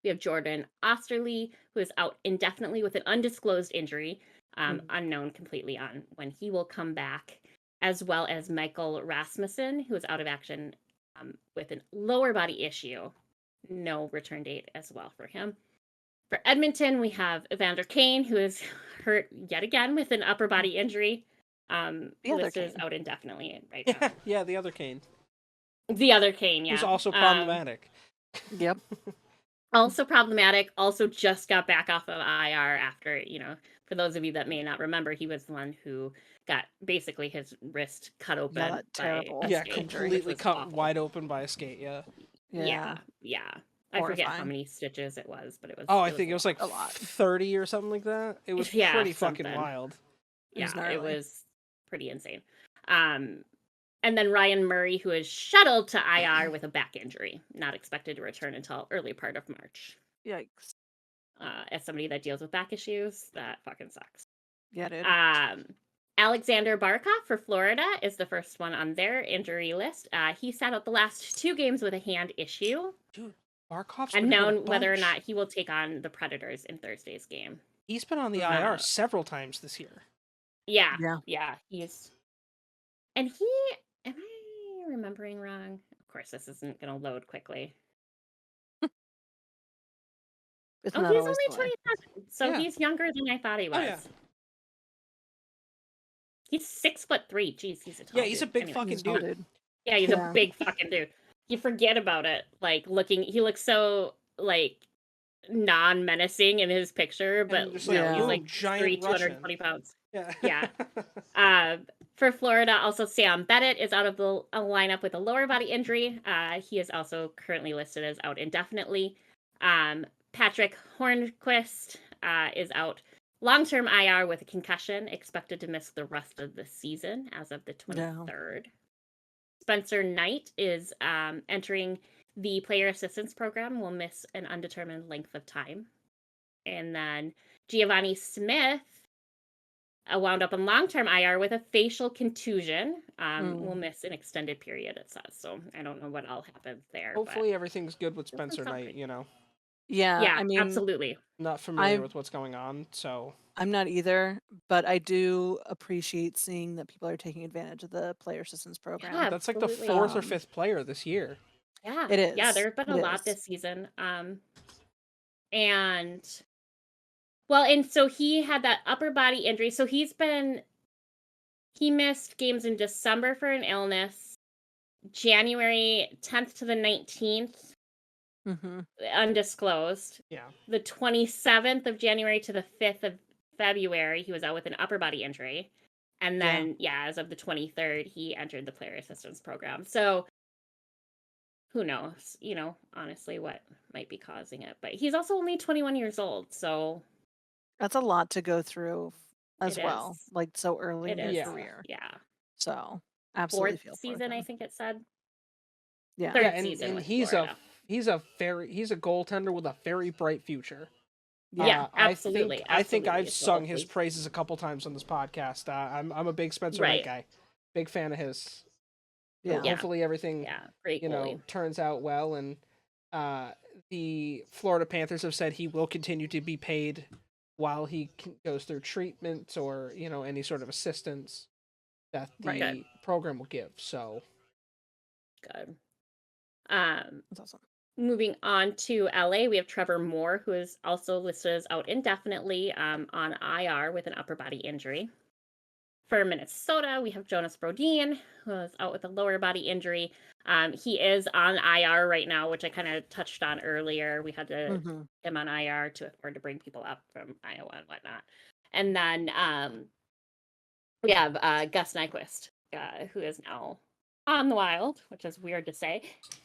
We have Jordan Osterley, who is out indefinitely with an undisclosed injury, unknown completely on when he will come back, as well as Michael Rasmussen, who is out of action with a lower body issue. No return date as well for him. For Edmonton, we have Evander Kane, who is hurt yet again with an upper body injury. Listed out indefinitely right now. Yeah, the other Kane. The other Kane, yeah. Who's also problematic. Yep. Also problematic. Also just got back off of IR after, for those of you that may not remember, he was the one who got basically his wrist cut open. Yeah, that terrible. Yeah, skate, completely cut wide open by a skate, yeah. Yeah. I forget how Horrifying. many stitches it was, but it was. I think it was like a lot. 30 or something like that. It was Yeah, pretty something. fucking wild. Yeah, it gnarly. was pretty insane. And then Ryan Murray, who is shuttled to IR with a back injury, not expected to return until early part of March. Yikes. As somebody that deals with back issues, that fucking sucks. Yeah, dude. Alexander Barkov for Florida is the first one on their injury list. He sat out the last 2 games with a hand issue. Dude, Barkov's Unknown whether or not he will take on the Predators in Thursday's game. He's been on the IR several times this year. Yeah. Yeah. He's, and he, am I remembering wrong? Of course, this isn't going to load quickly. Isn't Oh, that he's always only the way? 27, so Yeah. he's younger than I thought he was. Oh, yeah. He's 6'3". Jeez, he's a tall Yeah, he's a dude. big Anyway. fucking He's tall, dude. Yeah, he's Yeah. a big fucking dude. You forget about it. Like he looks so like non-menacing in his picture, but just no, like, he's ooh, like giant 220 pounds. Yeah. Yeah. For Florida, also Sam Bennett is out of the lineup with a lower body injury. He is also currently listed as out indefinitely. Patrick Hornquist is out long-term IR with a concussion, expected to miss the rest of the season as of the 23rd. Spencer Knight is entering the player assistance program, will miss an undetermined length of time. And then Giovanni Smith wound up on long-term IR with a facial contusion. Will miss an extended period, it says. So I don't know what all happens there. Hopefully everything's good with Spencer sound Knight, good. Yeah, Yeah, I mean, absolutely. Not familiar with what's going on, so. I'm not either, but I do appreciate seeing that people are taking advantage of the player assistance program. Yeah, That's like the absolutely. 4th or 5th player this year. Yeah, It is. Yeah, there have been a It lot is. this season. And so he had that upper body injury. So he missed games in December for an illness, January 10th to the 19th, undisclosed. Yeah. The 27th of January to the 5th of February, he was out with an upper body injury. And then, as of the 23rd, he entered the player assistance program. So who knows, honestly, what might be causing it. But he's also only 21 years old, so. That's a lot to go through as It well, is. like so early in It his is. career. Yeah. So absolutely 4th feel for season, I him. think it said. Yeah. 3rd and season with he's Florida. he's a goaltender with a very bright future. Yeah, absolutely. I think I've absolutely. So sung his hopefully- praises a couple times on this podcast. I'm a big Spencer Knight guy. Big fan of his. Yeah. Hopefully everything great goalie. turns out well, and the Florida Panthers have said he will continue to be paid while he goes through treatment or any sort of assistance that the program will give. So good. That's awesome. Moving on to LA, we have Trevor Moore, who is also listed as out indefinitely on IR with an upper body injury. For Minnesota, we have Jonas Brodin, who is out with a lower body injury. He is on IR right now, which I kind of touched on earlier. We had to him on IR to afford to bring people up from Iowa and whatnot. And then we have Gus Nyquist, who is now on the Wild, which is weird to say.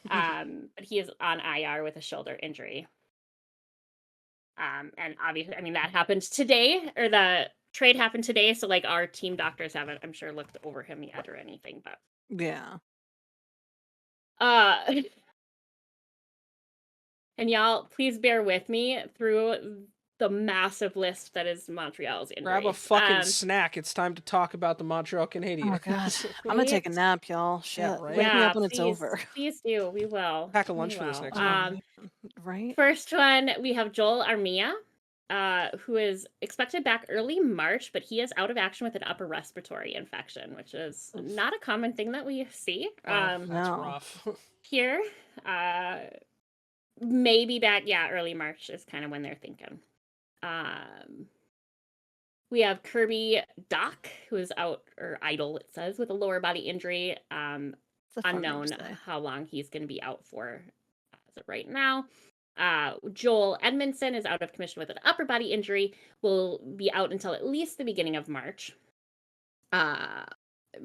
But he is on IR with a shoulder injury. And obviously, I mean, that happened today, or the trade happened today. So like our team doctors haven't, I'm sure, looked over him yet or anything, but Yeah. and y'all, please bear with me through the massive list that is Montreal's injuries. Grab a fucking snack. It's time to talk about the Montreal Canadiens. Oh god, I'm gonna take a nap, y'all. Shit, Yeah, right? wake me Yeah, up when it's over. Please do. We will. Pack a We lunch for this will. next one. Right? First one, we have Joel Armia, who is expected back early March, but he is out of action with an upper respiratory infection, which is not a common thing that we see. That's No. rough. Here, maybe back, early March is kind of when they're thinking. We have Kirby Doc, who is out, or idle, it says, with a lower body injury. It's a fun name to Unknown say. how long he's going to be out for as of right now. Joel Edmondson is out of commission with an upper body injury, will be out until at least the beginning of March.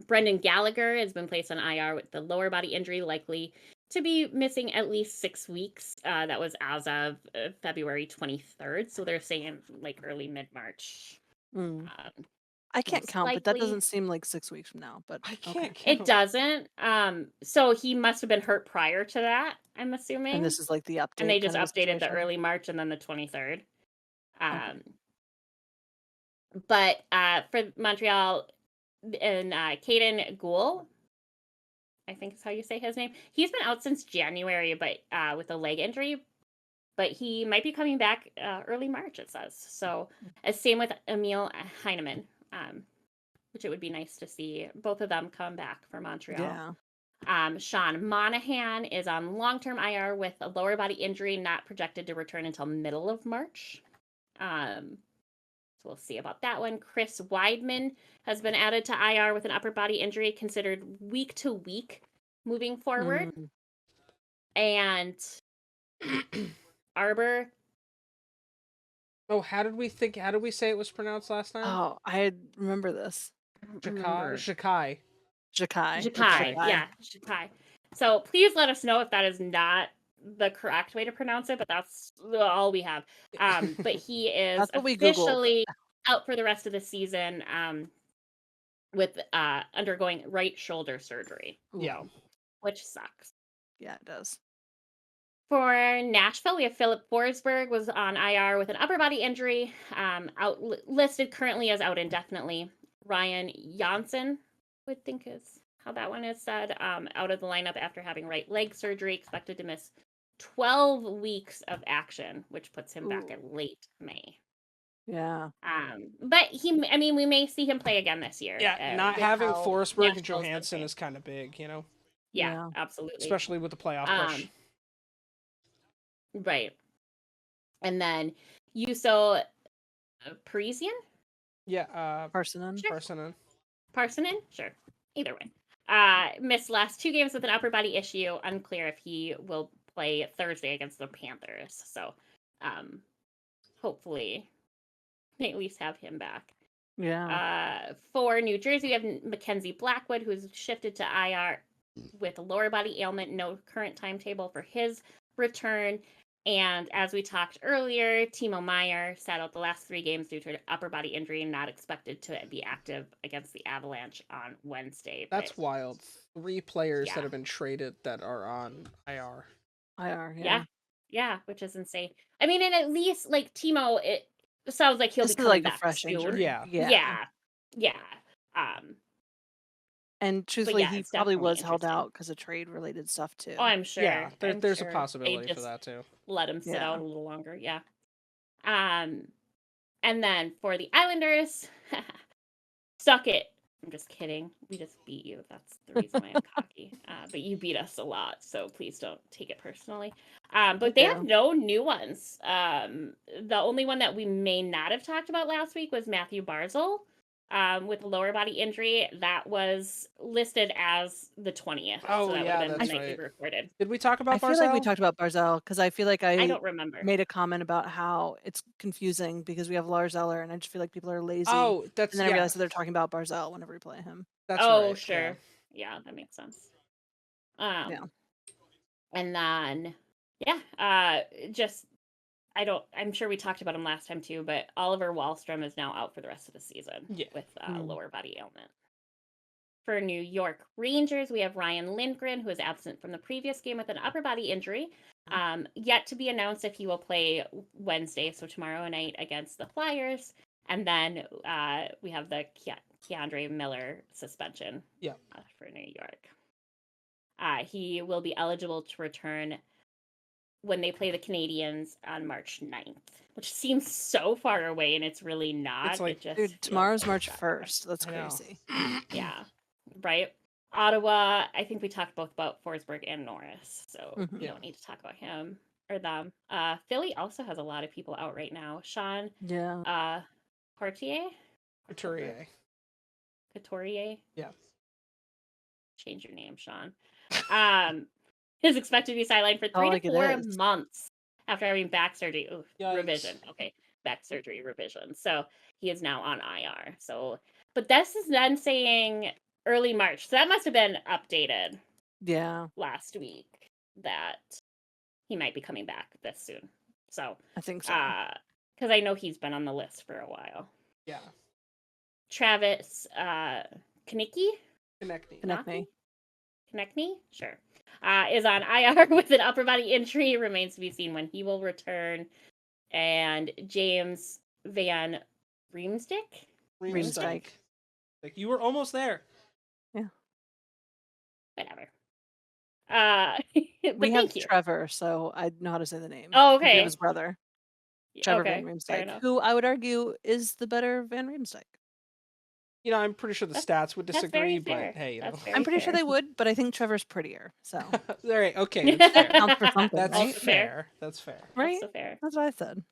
Brendan Gallagher has been placed on IR with the lower body injury, likely to be missing at least 6 weeks. That was as of February 23rd. So they're saying like early mid-March. I can't most count, but that likely. doesn't seem like 6 weeks from now. But I can't count. It doesn't. So he must have been hurt prior to that, I'm assuming. And this is like the update. And they just kind of updated the situation. early March and then the 23rd. Okay. But for Montreal, and Caden Gould, I think is how you say his name. He's been out since January, but with a leg injury. But he might be coming back early March, it says. So, same with Emil Heineman, which it would be nice to see both of them come back for Montreal. Yeah. Sean Monahan is on long-term IR with a lower body injury, not projected to return until middle of March. So we'll see about that one. Chris Weidman has been added to IR with an upper body injury, considered week to week moving forward. And Arbor. Oh, how did we say it was pronounced last time? Oh, I remember this. Jakai. Yeah, Jakai. So please let us know if that is not the correct way to pronounce it, but that's all we have. But he is That's what we officially out for the rest of the season with undergoing right shoulder surgery. Yeah. Which sucks. Yeah, it does. For Nashville, we have Philip Forsberg was on IR with an upper body injury, listed currently as out indefinitely. Ryan Janssen, would think is how that one is said, out of the lineup after having right leg surgery, expected to miss 12 weeks of action, which puts him back at late May. Yeah. But we may see him play again this year. Yeah, not having Forsberg and Johansson is kind of big, you know? Yeah, absolutely. Especially with the playoff push. Right. And then Juuso Parisian? Yeah, Parsonen. Sure. Parsonen? Sure. Either way. Missed last 2 games with an upper body issue. Unclear if he will play Thursday against the Panthers. So, hopefully, they at least have him back. Yeah. For New Jersey, we have Mackenzie Blackwood, who's shifted to IR with a lower body ailment. No current timetable for his return. And as we talked earlier, Timo Meier sat out the last 3 games due to an upper body injury and not expected to be active against the Avalanche on Wednesday. That's wild. 3 players that have been traded that are on IR. Yeah, which is insane. I mean, and at least like Timo, it sounds like he'll be coming like back a fresh soon. injury. Yeah. And truthfully, he it's probably definitely was held interesting. out because of trade-related stuff too. Oh, I'm sure. Yeah, there's sure a possibility they for just that too. let him sit Yeah. out a little longer. Yeah. And then for the Islanders, suck it. I'm just kidding. We just beat you. That's the reason why I'm cocky. But you beat us a lot, so please don't take it personally. But they have no new ones. The only one that we may not have talked about last week was Matthew Barzal. With a lower body injury, that was listed as the 20th. Oh, so that yeah, would have been that's the night we right. recorded. Did we talk about I Barzal? feel like we talked about Barzal because I feel like I don't remember. made a comment about how it's confusing because we have Lars Eller and I just feel like people are lazy. Oh, that's and then I realized that they're talking about Barzal whenever we play him. That's Oh, right, sure. Yeah, that makes sense. Yeah. And then, just I'm sure we talked about him last time too, but Oliver Wahlstrom is now out for the rest of the season with lower body ailment. For New York Rangers, we have Ryan Lindgren, who is absent from the previous game with an upper body injury. Yet to be announced if he will play Wednesday, so tomorrow night against the Flyers. And then we have the Keandre Miller suspension for New York. He will be eligible to return when they play the Canadiens on March 9th, which seems so far away, and it's really not. It's like, it just Dude, tomorrow's March 1st. That's I know. crazy. Yeah, right. Ottawa, I think we talked both about Forsberg and Norris, so we don't need to talk about him or them. Philly also has a lot of people out right now. Sean Couturier? Yeah. Change your name, Sean. Is expected to be sidelined for 3 to 4 months after having back surgery. Ooh, revision. Okay, back surgery revision. So he is now on IR. So, but this is then saying early March. So that must have been updated. Yeah. Last week that he might be coming back this soon. So I think so. Because I know he's been on the list for a while. Yeah. Travis Konecny? Sure. Is on IR with an upper body injury. Remains to be seen when he will return. And James Van Riemsdyk? Like, you were almost there. Yeah. Whatever. We have Trevor, so I know how to say the name. Oh, okay. We have his brother, Trevor Van Riemsdyk, who I would argue is the better Van Riemsdyk. You know, I'm pretty sure the stats would disagree, but hey, you know. I'm pretty sure they would, but I think Trevor's prettier. So, all right, okay, that's fair. Counts for something, That's right? fair. That's fair. Right? Also fair. That's what I said.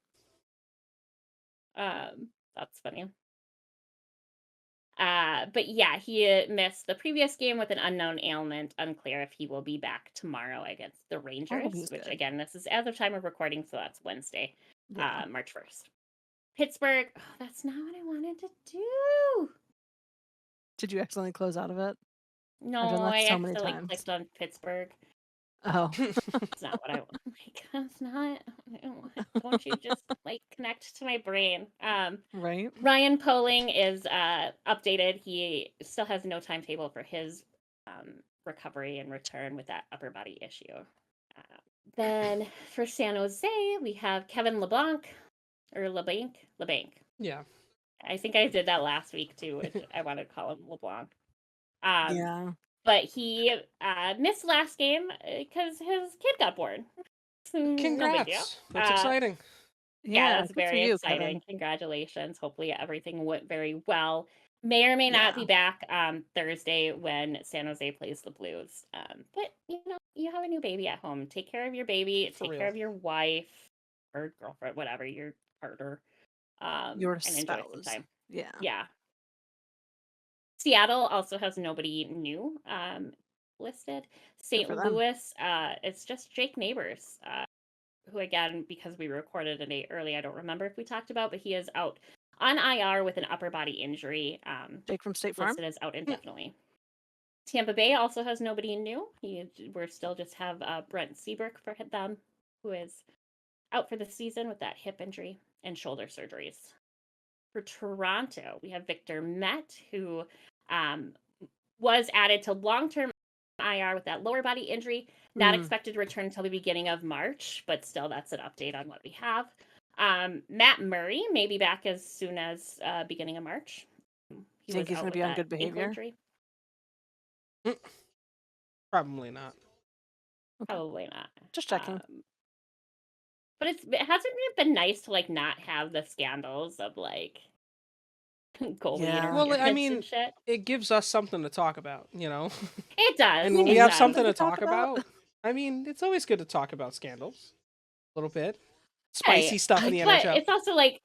That's funny. But yeah, he missed the previous game with an unknown ailment. Unclear if he will be back tomorrow against the Rangers, which good. Again, this is as of time of recording, so that's Wednesday, March 1st. Pittsburgh, that's not what I wanted to do. Did you accidentally close out of it? No, I accidentally clicked on Pittsburgh. Oh. That's not what I want. That's not. Don't you just connect to my brain? Right. Ryan Poling is updated. He still has no timetable for his recovery and return with that upper body issue. Then for San Jose, we have Kevin LeBlanc. Yeah. I think I did that last week too, which I want to call him LeBlanc. Yeah. But he missed last game because his kid got born. Congrats. No big deal. That's exciting. Yeah, that's very exciting. Kevin. Congratulations. Hopefully everything went very well. May or may not be back Thursday when San Jose plays the Blues. But, you have a new baby at home. Take care of your baby. Take care of your wife or girlfriend, whatever, your partner. Your and enjoy some spouse. time. Yeah. Yeah. Seattle also has nobody new listed. St. Louis, it's just Jake Neighbors, who again, because we recorded a day early, I don't remember if we talked about, but he is out on IR with an upper body injury. Jake from State Farm? Listed as out indefinitely. Tampa Bay also has nobody new. We're still just have Brent Seabrook for them, who is out for the season with that hip injury and shoulder surgeries. For Toronto, we have Victor Met, who was added to long-term IR with that lower body injury. Not expected to return until the beginning of March, but still that's an update on what we have. Matt Murray may be back as soon as beginning of March. You think he's going to be on good behavior? Probably not. Probably not. Just checking. But hasn't it been nice to not have the scandals of goalie Well, I mean, and shit? It gives us something to talk about, It does. And when we have something to talk about, I mean, it's always good to talk about scandals a little bit. Spicy stuff in the NHL. It's also I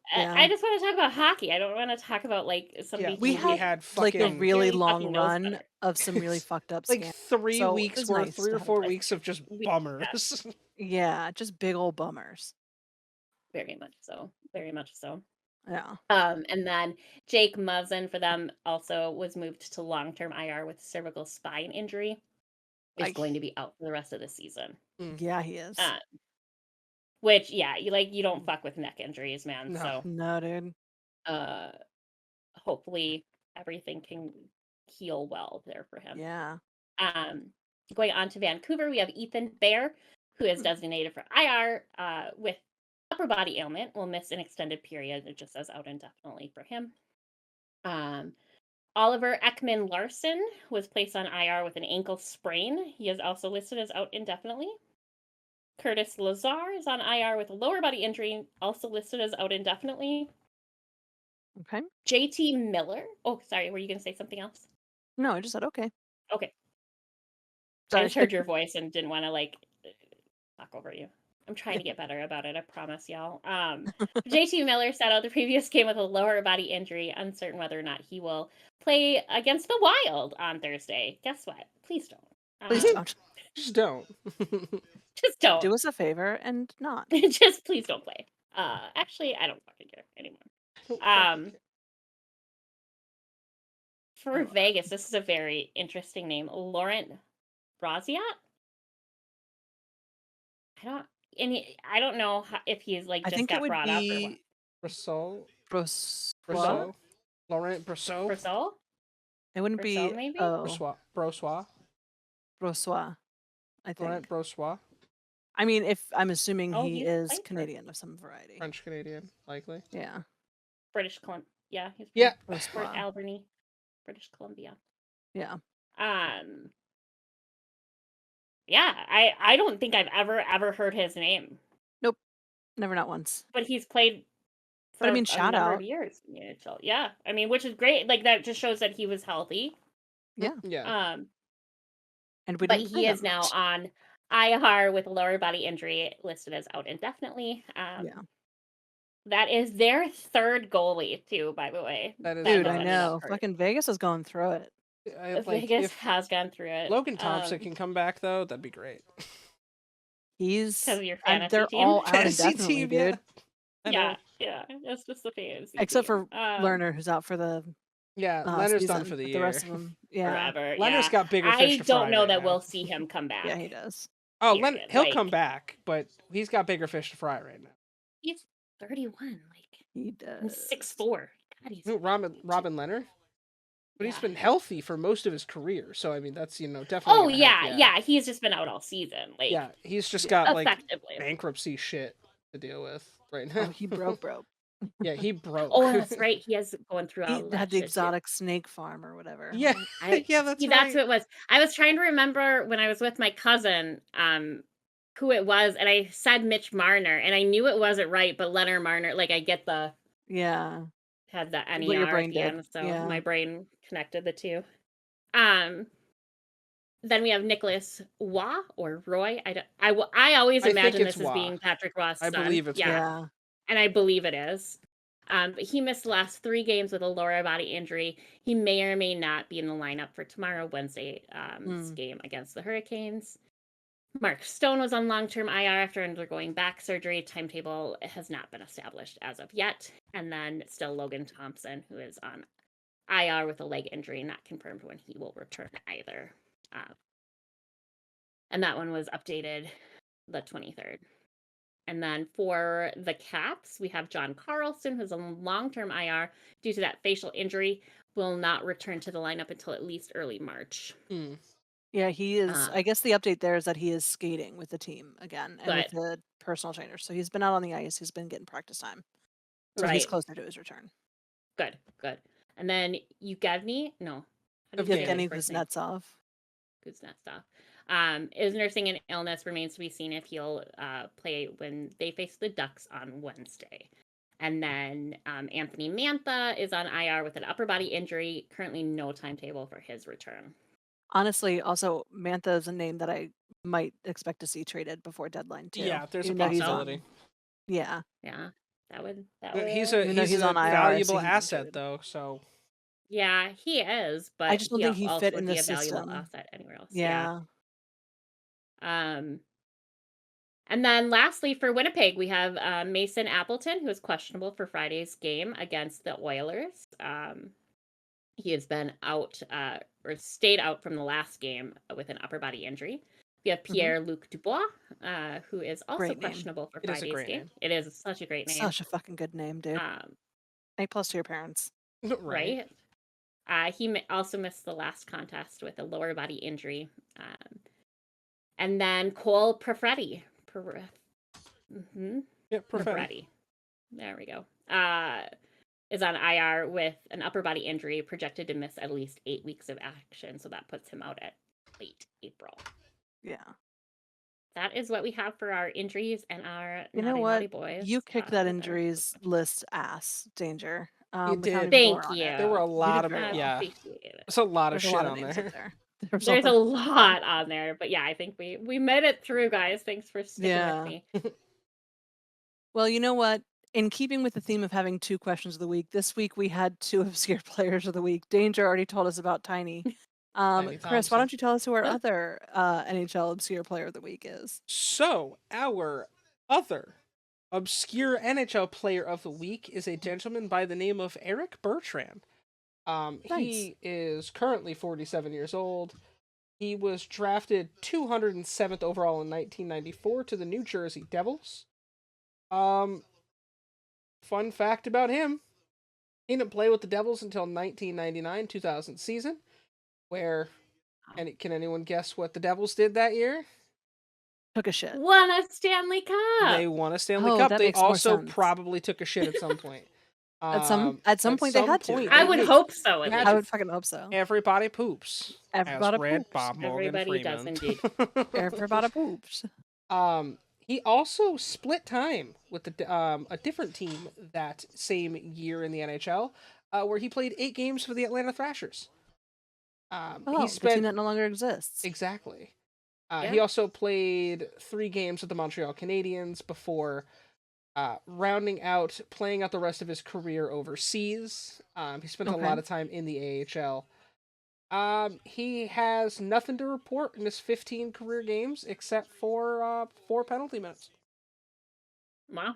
just want to talk about hockey. I don't want to talk about somebody. We had a really long run of some really fucked up scandals. 3 weeks worth, 3 or 4 weeks of just bummers. Yeah, just big old bummers. Very much so. Very much so. Yeah. And then Jake Muzzin for them also was moved to long-term IR with cervical spine injury. Is going to be out for the rest of the season. Yeah, he is. Which, yeah, you don't fuck with neck injuries, man. No. So, No, dude. hopefully everything can heal well there for him. Yeah. Going on to Vancouver, we have Ethan Bear, who is designated for IR with upper body ailment. Will miss an extended period. It just says out indefinitely for him. Oliver Ekman Larson was placed on IR with an ankle sprain. He is also listed as out indefinitely. Curtis Lazar is on IR with a lower body injury, also listed as out indefinitely. Okay. JT Miller. Oh, sorry, were you going to say something else? No, I just said okay. Okay. I Sorry. just heard your voice and didn't want to talk over you. I'm trying to get better about it, I promise y'all. JT Miller sat out the previous game with a lower body injury, uncertain whether or not he will play against the Wild on Thursday. Guess what? Please don't. Please don't. Just don't. Just don't. Do us a favor and not. Just please don't play. Actually, I don't fucking care anymore. For Vegas, this is a very interesting name. Laurent Brosiat? I don't know if he's I just think it got would brought up or what. be Brosseau? Brossois. Laurent Brosseau? Brosseau? It wouldn't be. Brosseau, maybe? Oh, Brossois? Brossois. I think. Laurent Brossois? I mean, if I'm assuming Oh, he he's is played for- Canadian of some variety. French Canadian, likely. Yeah. British Columbia. Yeah, he's Yeah. from Brossois. Albany, British Columbia. Yeah. Yeah, I don't think I've ever heard his name, Never, not once. but he's played for But I mean, a shout number out. of years in the NHL. Yeah, I mean, which is great. That just shows that he was healthy. Yeah. Yeah. And we But didn't he play is that now much. on IR with a lower body injury, listed as out indefinitely. Yeah. That is their third goalie too, by the way. That is Dude, has I ended up know. hurt. Fucking Vegas is going through it. Vegas If has gone through it. Logan Thompson can come back, though, that'd be great. He's. because of your and fantasy they're team. all out Fantasy indefinitely, team, dude. I know. Yeah, it's just the fantasy. Except team. for Lerner, who's out for the Yeah, Leonard's done season, for the but year. The rest of them, yeah. Forever. Leonard's Yeah. got bigger fish I to don't fry know right that now. we'll see him come back. Yeah, he does. Oh, period. he'll come back, but he's got bigger fish to fry right now. He's 31. He I'm does. 6'4". God, he's No, Robin Leonard? But he's Yeah. been healthy for most of his career, so I mean that's definitely. Oh gonna yeah, help, yeah. He's just been out all season. Yeah, he's just got effectively. bankruptcy shit to deal with right Oh, now. he broke. Yeah, he broke. Oh, that's right. He has going through all He of that had the shit, too. exotic snake farm or whatever. Yeah, right? yeah, that's See, right. that's what it was. I was trying to remember when I was with my cousin, who it was, and I said Mitch Marner, and I knew it wasn't right, but Leonard Marner, I get the Yeah. had the What NER your at brain the did. end, so Yeah. my brain connected the two. Then we have Nicholas Waugh or Roy. I always I think imagine it's this as Waugh. being Patrick Ross' I son. believe it's Yeah. And I believe it is. But he missed the last 3 games with a lower body injury. He may or may not be in the lineup for tomorrow, Wednesday's game against the Hurricanes. Mark Stone was on long-term IR after undergoing back surgery. Timetable has not been established as of yet. And then still Logan Thompson, who is on IR with a leg injury, not confirmed when he will return either. And that one was updated the 23rd. And then for the Caps, we have John Carlson, who's on long-term IR due to that facial injury, will not return to the lineup until at least early March. Yeah, he is. I guess the update there is that he is skating with the team again and with the personal trainer. So he's been out on the ice. He's been getting practice time. So he's closer to his return. Good. And then Yevgeny, Yevgeny Kuznetsov. Is nursing an illness. Remains to be seen if he'll play when they face the Ducks on Wednesday. And then Anthony Mantha is on IR with an upper body injury. Currently no timetable for his return. Honestly, also, Mantha is a name that I might expect to see traded before deadline, too. Yeah, there's even a though he's possibility. on- Yeah. Yeah, that would. He's Even though a he's on IR, valuable so he's asset included. though. So Yeah, he is, but I just don't think he also fit would in be the a valuable system. asset anywhere else. Yeah. And then lastly for Winnipeg, we have Mason Appleton, who is questionable for Friday's game against the Oilers. He has been out or stayed out from the last game with an upper body injury. We have Pierre-Luc Dubois, who is also Great name. questionable for It is a Friday's great game. name. It is such a great name. Such a fucking good name, dude. A+ to your parents. Right? He also missed the last contest with a lower body injury. And then Cole Perfetti. Yeah, Perfetti. Perfetti. There we go. Is on IR with an upper body injury, projected to miss at least 8 weeks of action. So that puts him out at late April. Yeah. That is what we have for our injuries and our You know naughty what? boys. You kicked that with our- injuries list ass, Danger. You with how many did. people Thank are on you. it. There were a You lot did of very well. yeah. Appreciate it. There's a lot of There's a shit lot of on names there. up there. There's a lot on there, but yeah, I think we made it through, guys. Thanks for sticking with me. Well, you know what? In keeping with the theme of having 2 questions of the week, this week we had 2 obscure players of the week. Danger already told us about Tiny. Tiny Chris, why Thompson. don't you tell us who our other NHL obscure player of the week is? So, our other obscure NHL player of the week is a gentleman by the name of Eric Bertrand. He is currently 47 years old. He was drafted 207th overall in 1994 to the New Jersey Devils. Fun fact about him, he didn't play with the Devils until 1999-2000 season, where, and can anyone guess what the Devils did that year? Took a shit. Won a Stanley Cup. They won a Stanley Oh, Cup. that They makes more also sense. probably took a shit at some point. At some point they had to, point right? I they would did. hope so. At Yeah, least. I would fucking hope so. Everybody poops. Everybody as read poops. by Morgan Everybody does Freeman. indeed. Everybody poops. He also split time with a different team that same year in the NHL, where he played 8 games for the Atlanta Thrashers. Oh, he spent the team that no longer exists. exactly. Yeah. He also played 3 games with the Montreal Canadiens before rounding out, playing out the rest of his career overseas. He spent a lot of time in the AHL. He has nothing to report in his 15 career games except for 4 penalty minutes. Wow.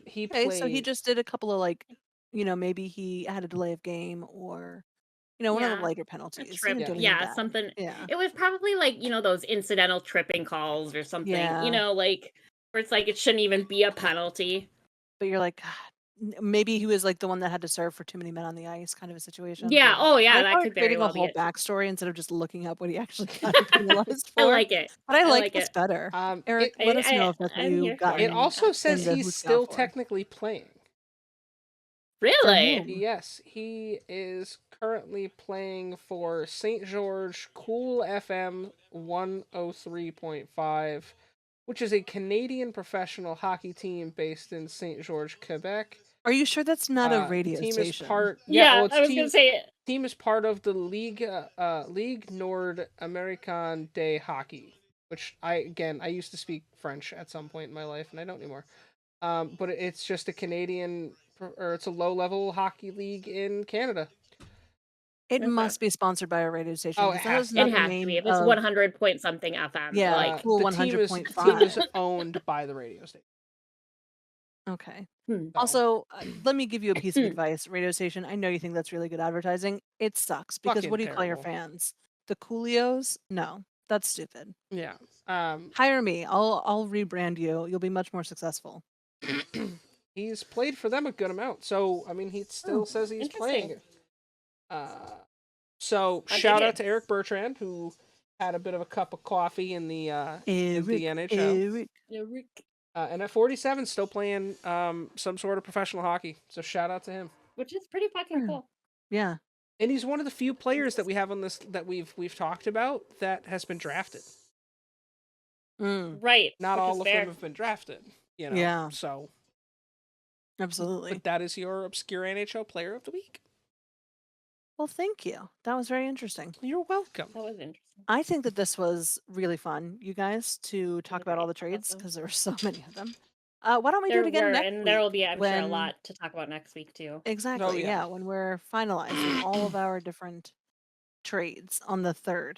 He Okay, played. so he just did a couple of maybe he had a delay of game or one of the Yeah, lighter A penalties. He trip. didn't do anything Yeah, bad. something. Yeah. It was probably like, those incidental tripping calls or something, Yeah. like where it's like it shouldn't even be a penalty. But you're like, God, maybe he was like the one that had to serve for too many men on the ice kind of a situation. Yeah. Oh, yeah. I That thought could very creating well a be whole it. backstory instead of just looking up what he actually got penalized for. I like it. But I like like this it. better. Eric, let us know if that's what I'm you here got. for It also in says the he's who's still not for. technically playing. Really? whom? Yes, he is currently playing for St. George Cool FM 103.5, which is a Canadian professional hockey team based in St. George, Quebec. Are you sure that's not a radio team station? Is part. Yeah, well, it's I was team, gonna say it. Team is part of the Ligue Nord American de Hockey, which I used to speak French at some point in my life, and I don't anymore. But it's just a Canadian, or it's a low-level hockey league in Canada. It must be sponsored by a radio station. Oh, 'cause it that has was to not It the has to name be. If it's of- 100 point something FM. Yeah, Like, Cool the team is 100.5. owned by the radio station. Okay. Hmm. Also, let me give you a piece of advice, radio station. I know you think that's really good advertising. It sucks because Fucking what do you call your terrible. fans? The Coolios? No, that's stupid. Yeah. Hire me. I'll rebrand you. You'll be much more successful. He's played for them a good amount, so I mean, he still says he's playing. So shout out to Eric Bertrand, who had a bit of a cup of coffee in the NHL. Eric. And at 47, still playing some sort of professional hockey. So shout out to him. Which is pretty fucking cool. Yeah. And he's one of the few players that we have on this that we've talked about that has been drafted. Right. Not which all is of fair. them have been drafted. Yeah. So absolutely. But that is your obscure NHL player of the week. Well, thank you. That was very interesting. You're welcome. That was interesting. I think that this was really fun, you guys, to talk about all the trades because there were so many of them. Why don't we do it again next week? There will be, I'm sure, a when- lot to talk about next week too. Exactly. yeah. Yeah, when we're finalizing all of our different trades on the 3rd,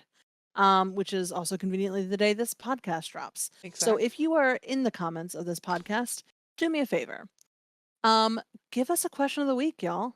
which is also conveniently the day this podcast drops. So if you are in the comments of this podcast, do me a favor. Give us a question of the week, y'all.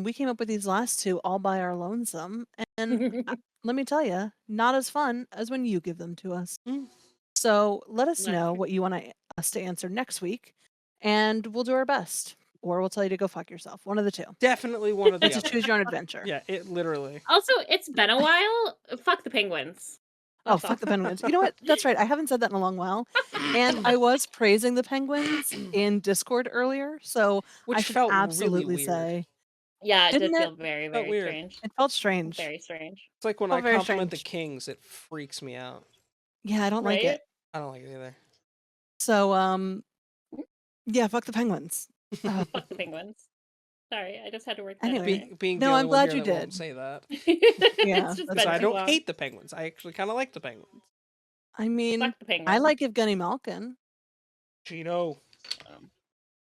We came up with these last two all by our lonesome, and let me tell you, not as fun as when you give them to us. Mm. So let us That's know true. what you want us to answer next week, and we'll do our best, or we'll tell you to go fuck yourself. One of the two. Definitely one of the It's a other. choose your own adventure. Yeah, it literally. Also, it's been a while. Fuck the Penguins. Oh, That's all. fuck the Penguins. You know what? That's right. I haven't said that in a long while. And I was praising the Penguins in Discord earlier, so I Which should felt really absolutely weird. say Yeah, it did Didn't it? feel very, Felt very weird. strange. it felt strange. Very strange. It's like when Felt I very compliment the strange. Kings, it freaks me out. Yeah, I don't like Right? it. I don't like it either. So, yeah, fuck the Penguins. Fuck the Penguins. Sorry, I just had to work that Anyway. Being No, the only I'm one glad here you that won't did. say that. Yeah, It's just that's been I too don't long. hate the Penguins. I actually kind of like the Penguins. I mean, Fuck the I Penguins. like Evgeny Malkin. Gino.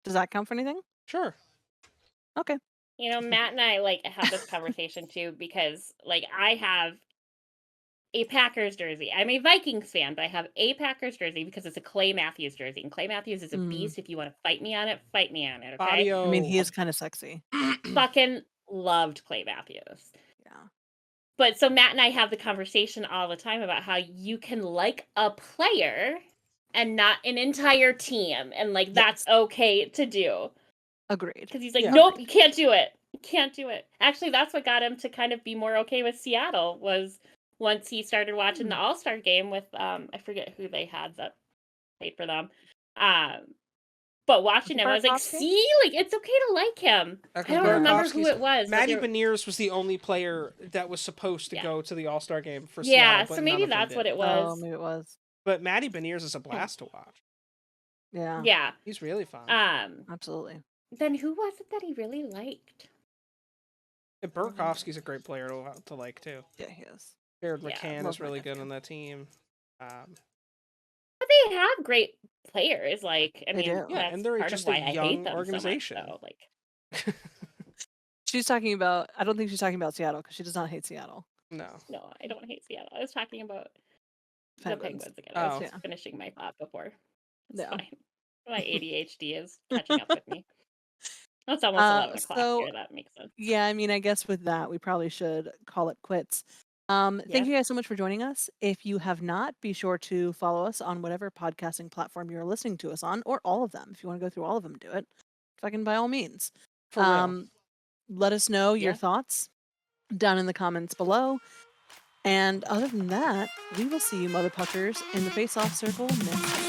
Does that count for anything? Sure. Okay. You know, Matt and I like have this conversation too because like I have a Packers jersey. I'm a Vikings fan, but I have a Packers jersey because it's a Clay Matthews jersey. And Clay Matthews is a Mm. beast. If you want to fight me on it, okay? Fabio. I mean, he is kind of sexy. Fucking loved Clay Matthews. Yeah. But so Matt and I have the conversation all the time about how you can like a player and not an entire team. And like that's okay to do. Agreed. Because he's like, Yeah. nope, you can't do it. You can't do it. Actually, that's what got him to kind of be more okay with Seattle was once he started watching the All-Star game with I forget who they had that played for them. But watching him, I was like, Burakovsky? see, like it's okay to like him. I don't remember who it was. but Matty there- Beniers was the only player that was supposed to Yeah. go to the All-Star game for Yeah, Seattle. But so maybe none of them that's what did. it was. Oh, maybe it was. But Matty Beniers is a blast to watch. Yeah. Yeah. He's really fun. Absolutely. Then who was it that he really liked? And Burakovsky's a great player to like too. Yeah, he is. Jared Yeah, McCann love is really my good nephew. on that team. But they have great players. Like, I They mean, do. Yeah, that's and they're part just of a why I young hate them organization. So much, though. Like, She's talking about, I don't think she's talking about Seattle because she does not hate Seattle. No. no, I don't hate Seattle. I was talking about the Penguins. Penguins again. I was Oh. just finishing my thought before. It's Yeah. fine. My ADHD is catching up with me. It's almost 11 o'clock so- here. That makes sense. Yeah, I mean, I guess with that, we probably should call it quits. Thank Yeah. you guys so much for joining us. If you have not, be sure to follow us on whatever podcasting platform you're listening to us on, or all of them. If you want to go through all of them, do it. Fucking by all means. For real. Let us know your Yeah. thoughts down in the comments below. And other than that, we will see you motherfuckers in the face-off circle next week.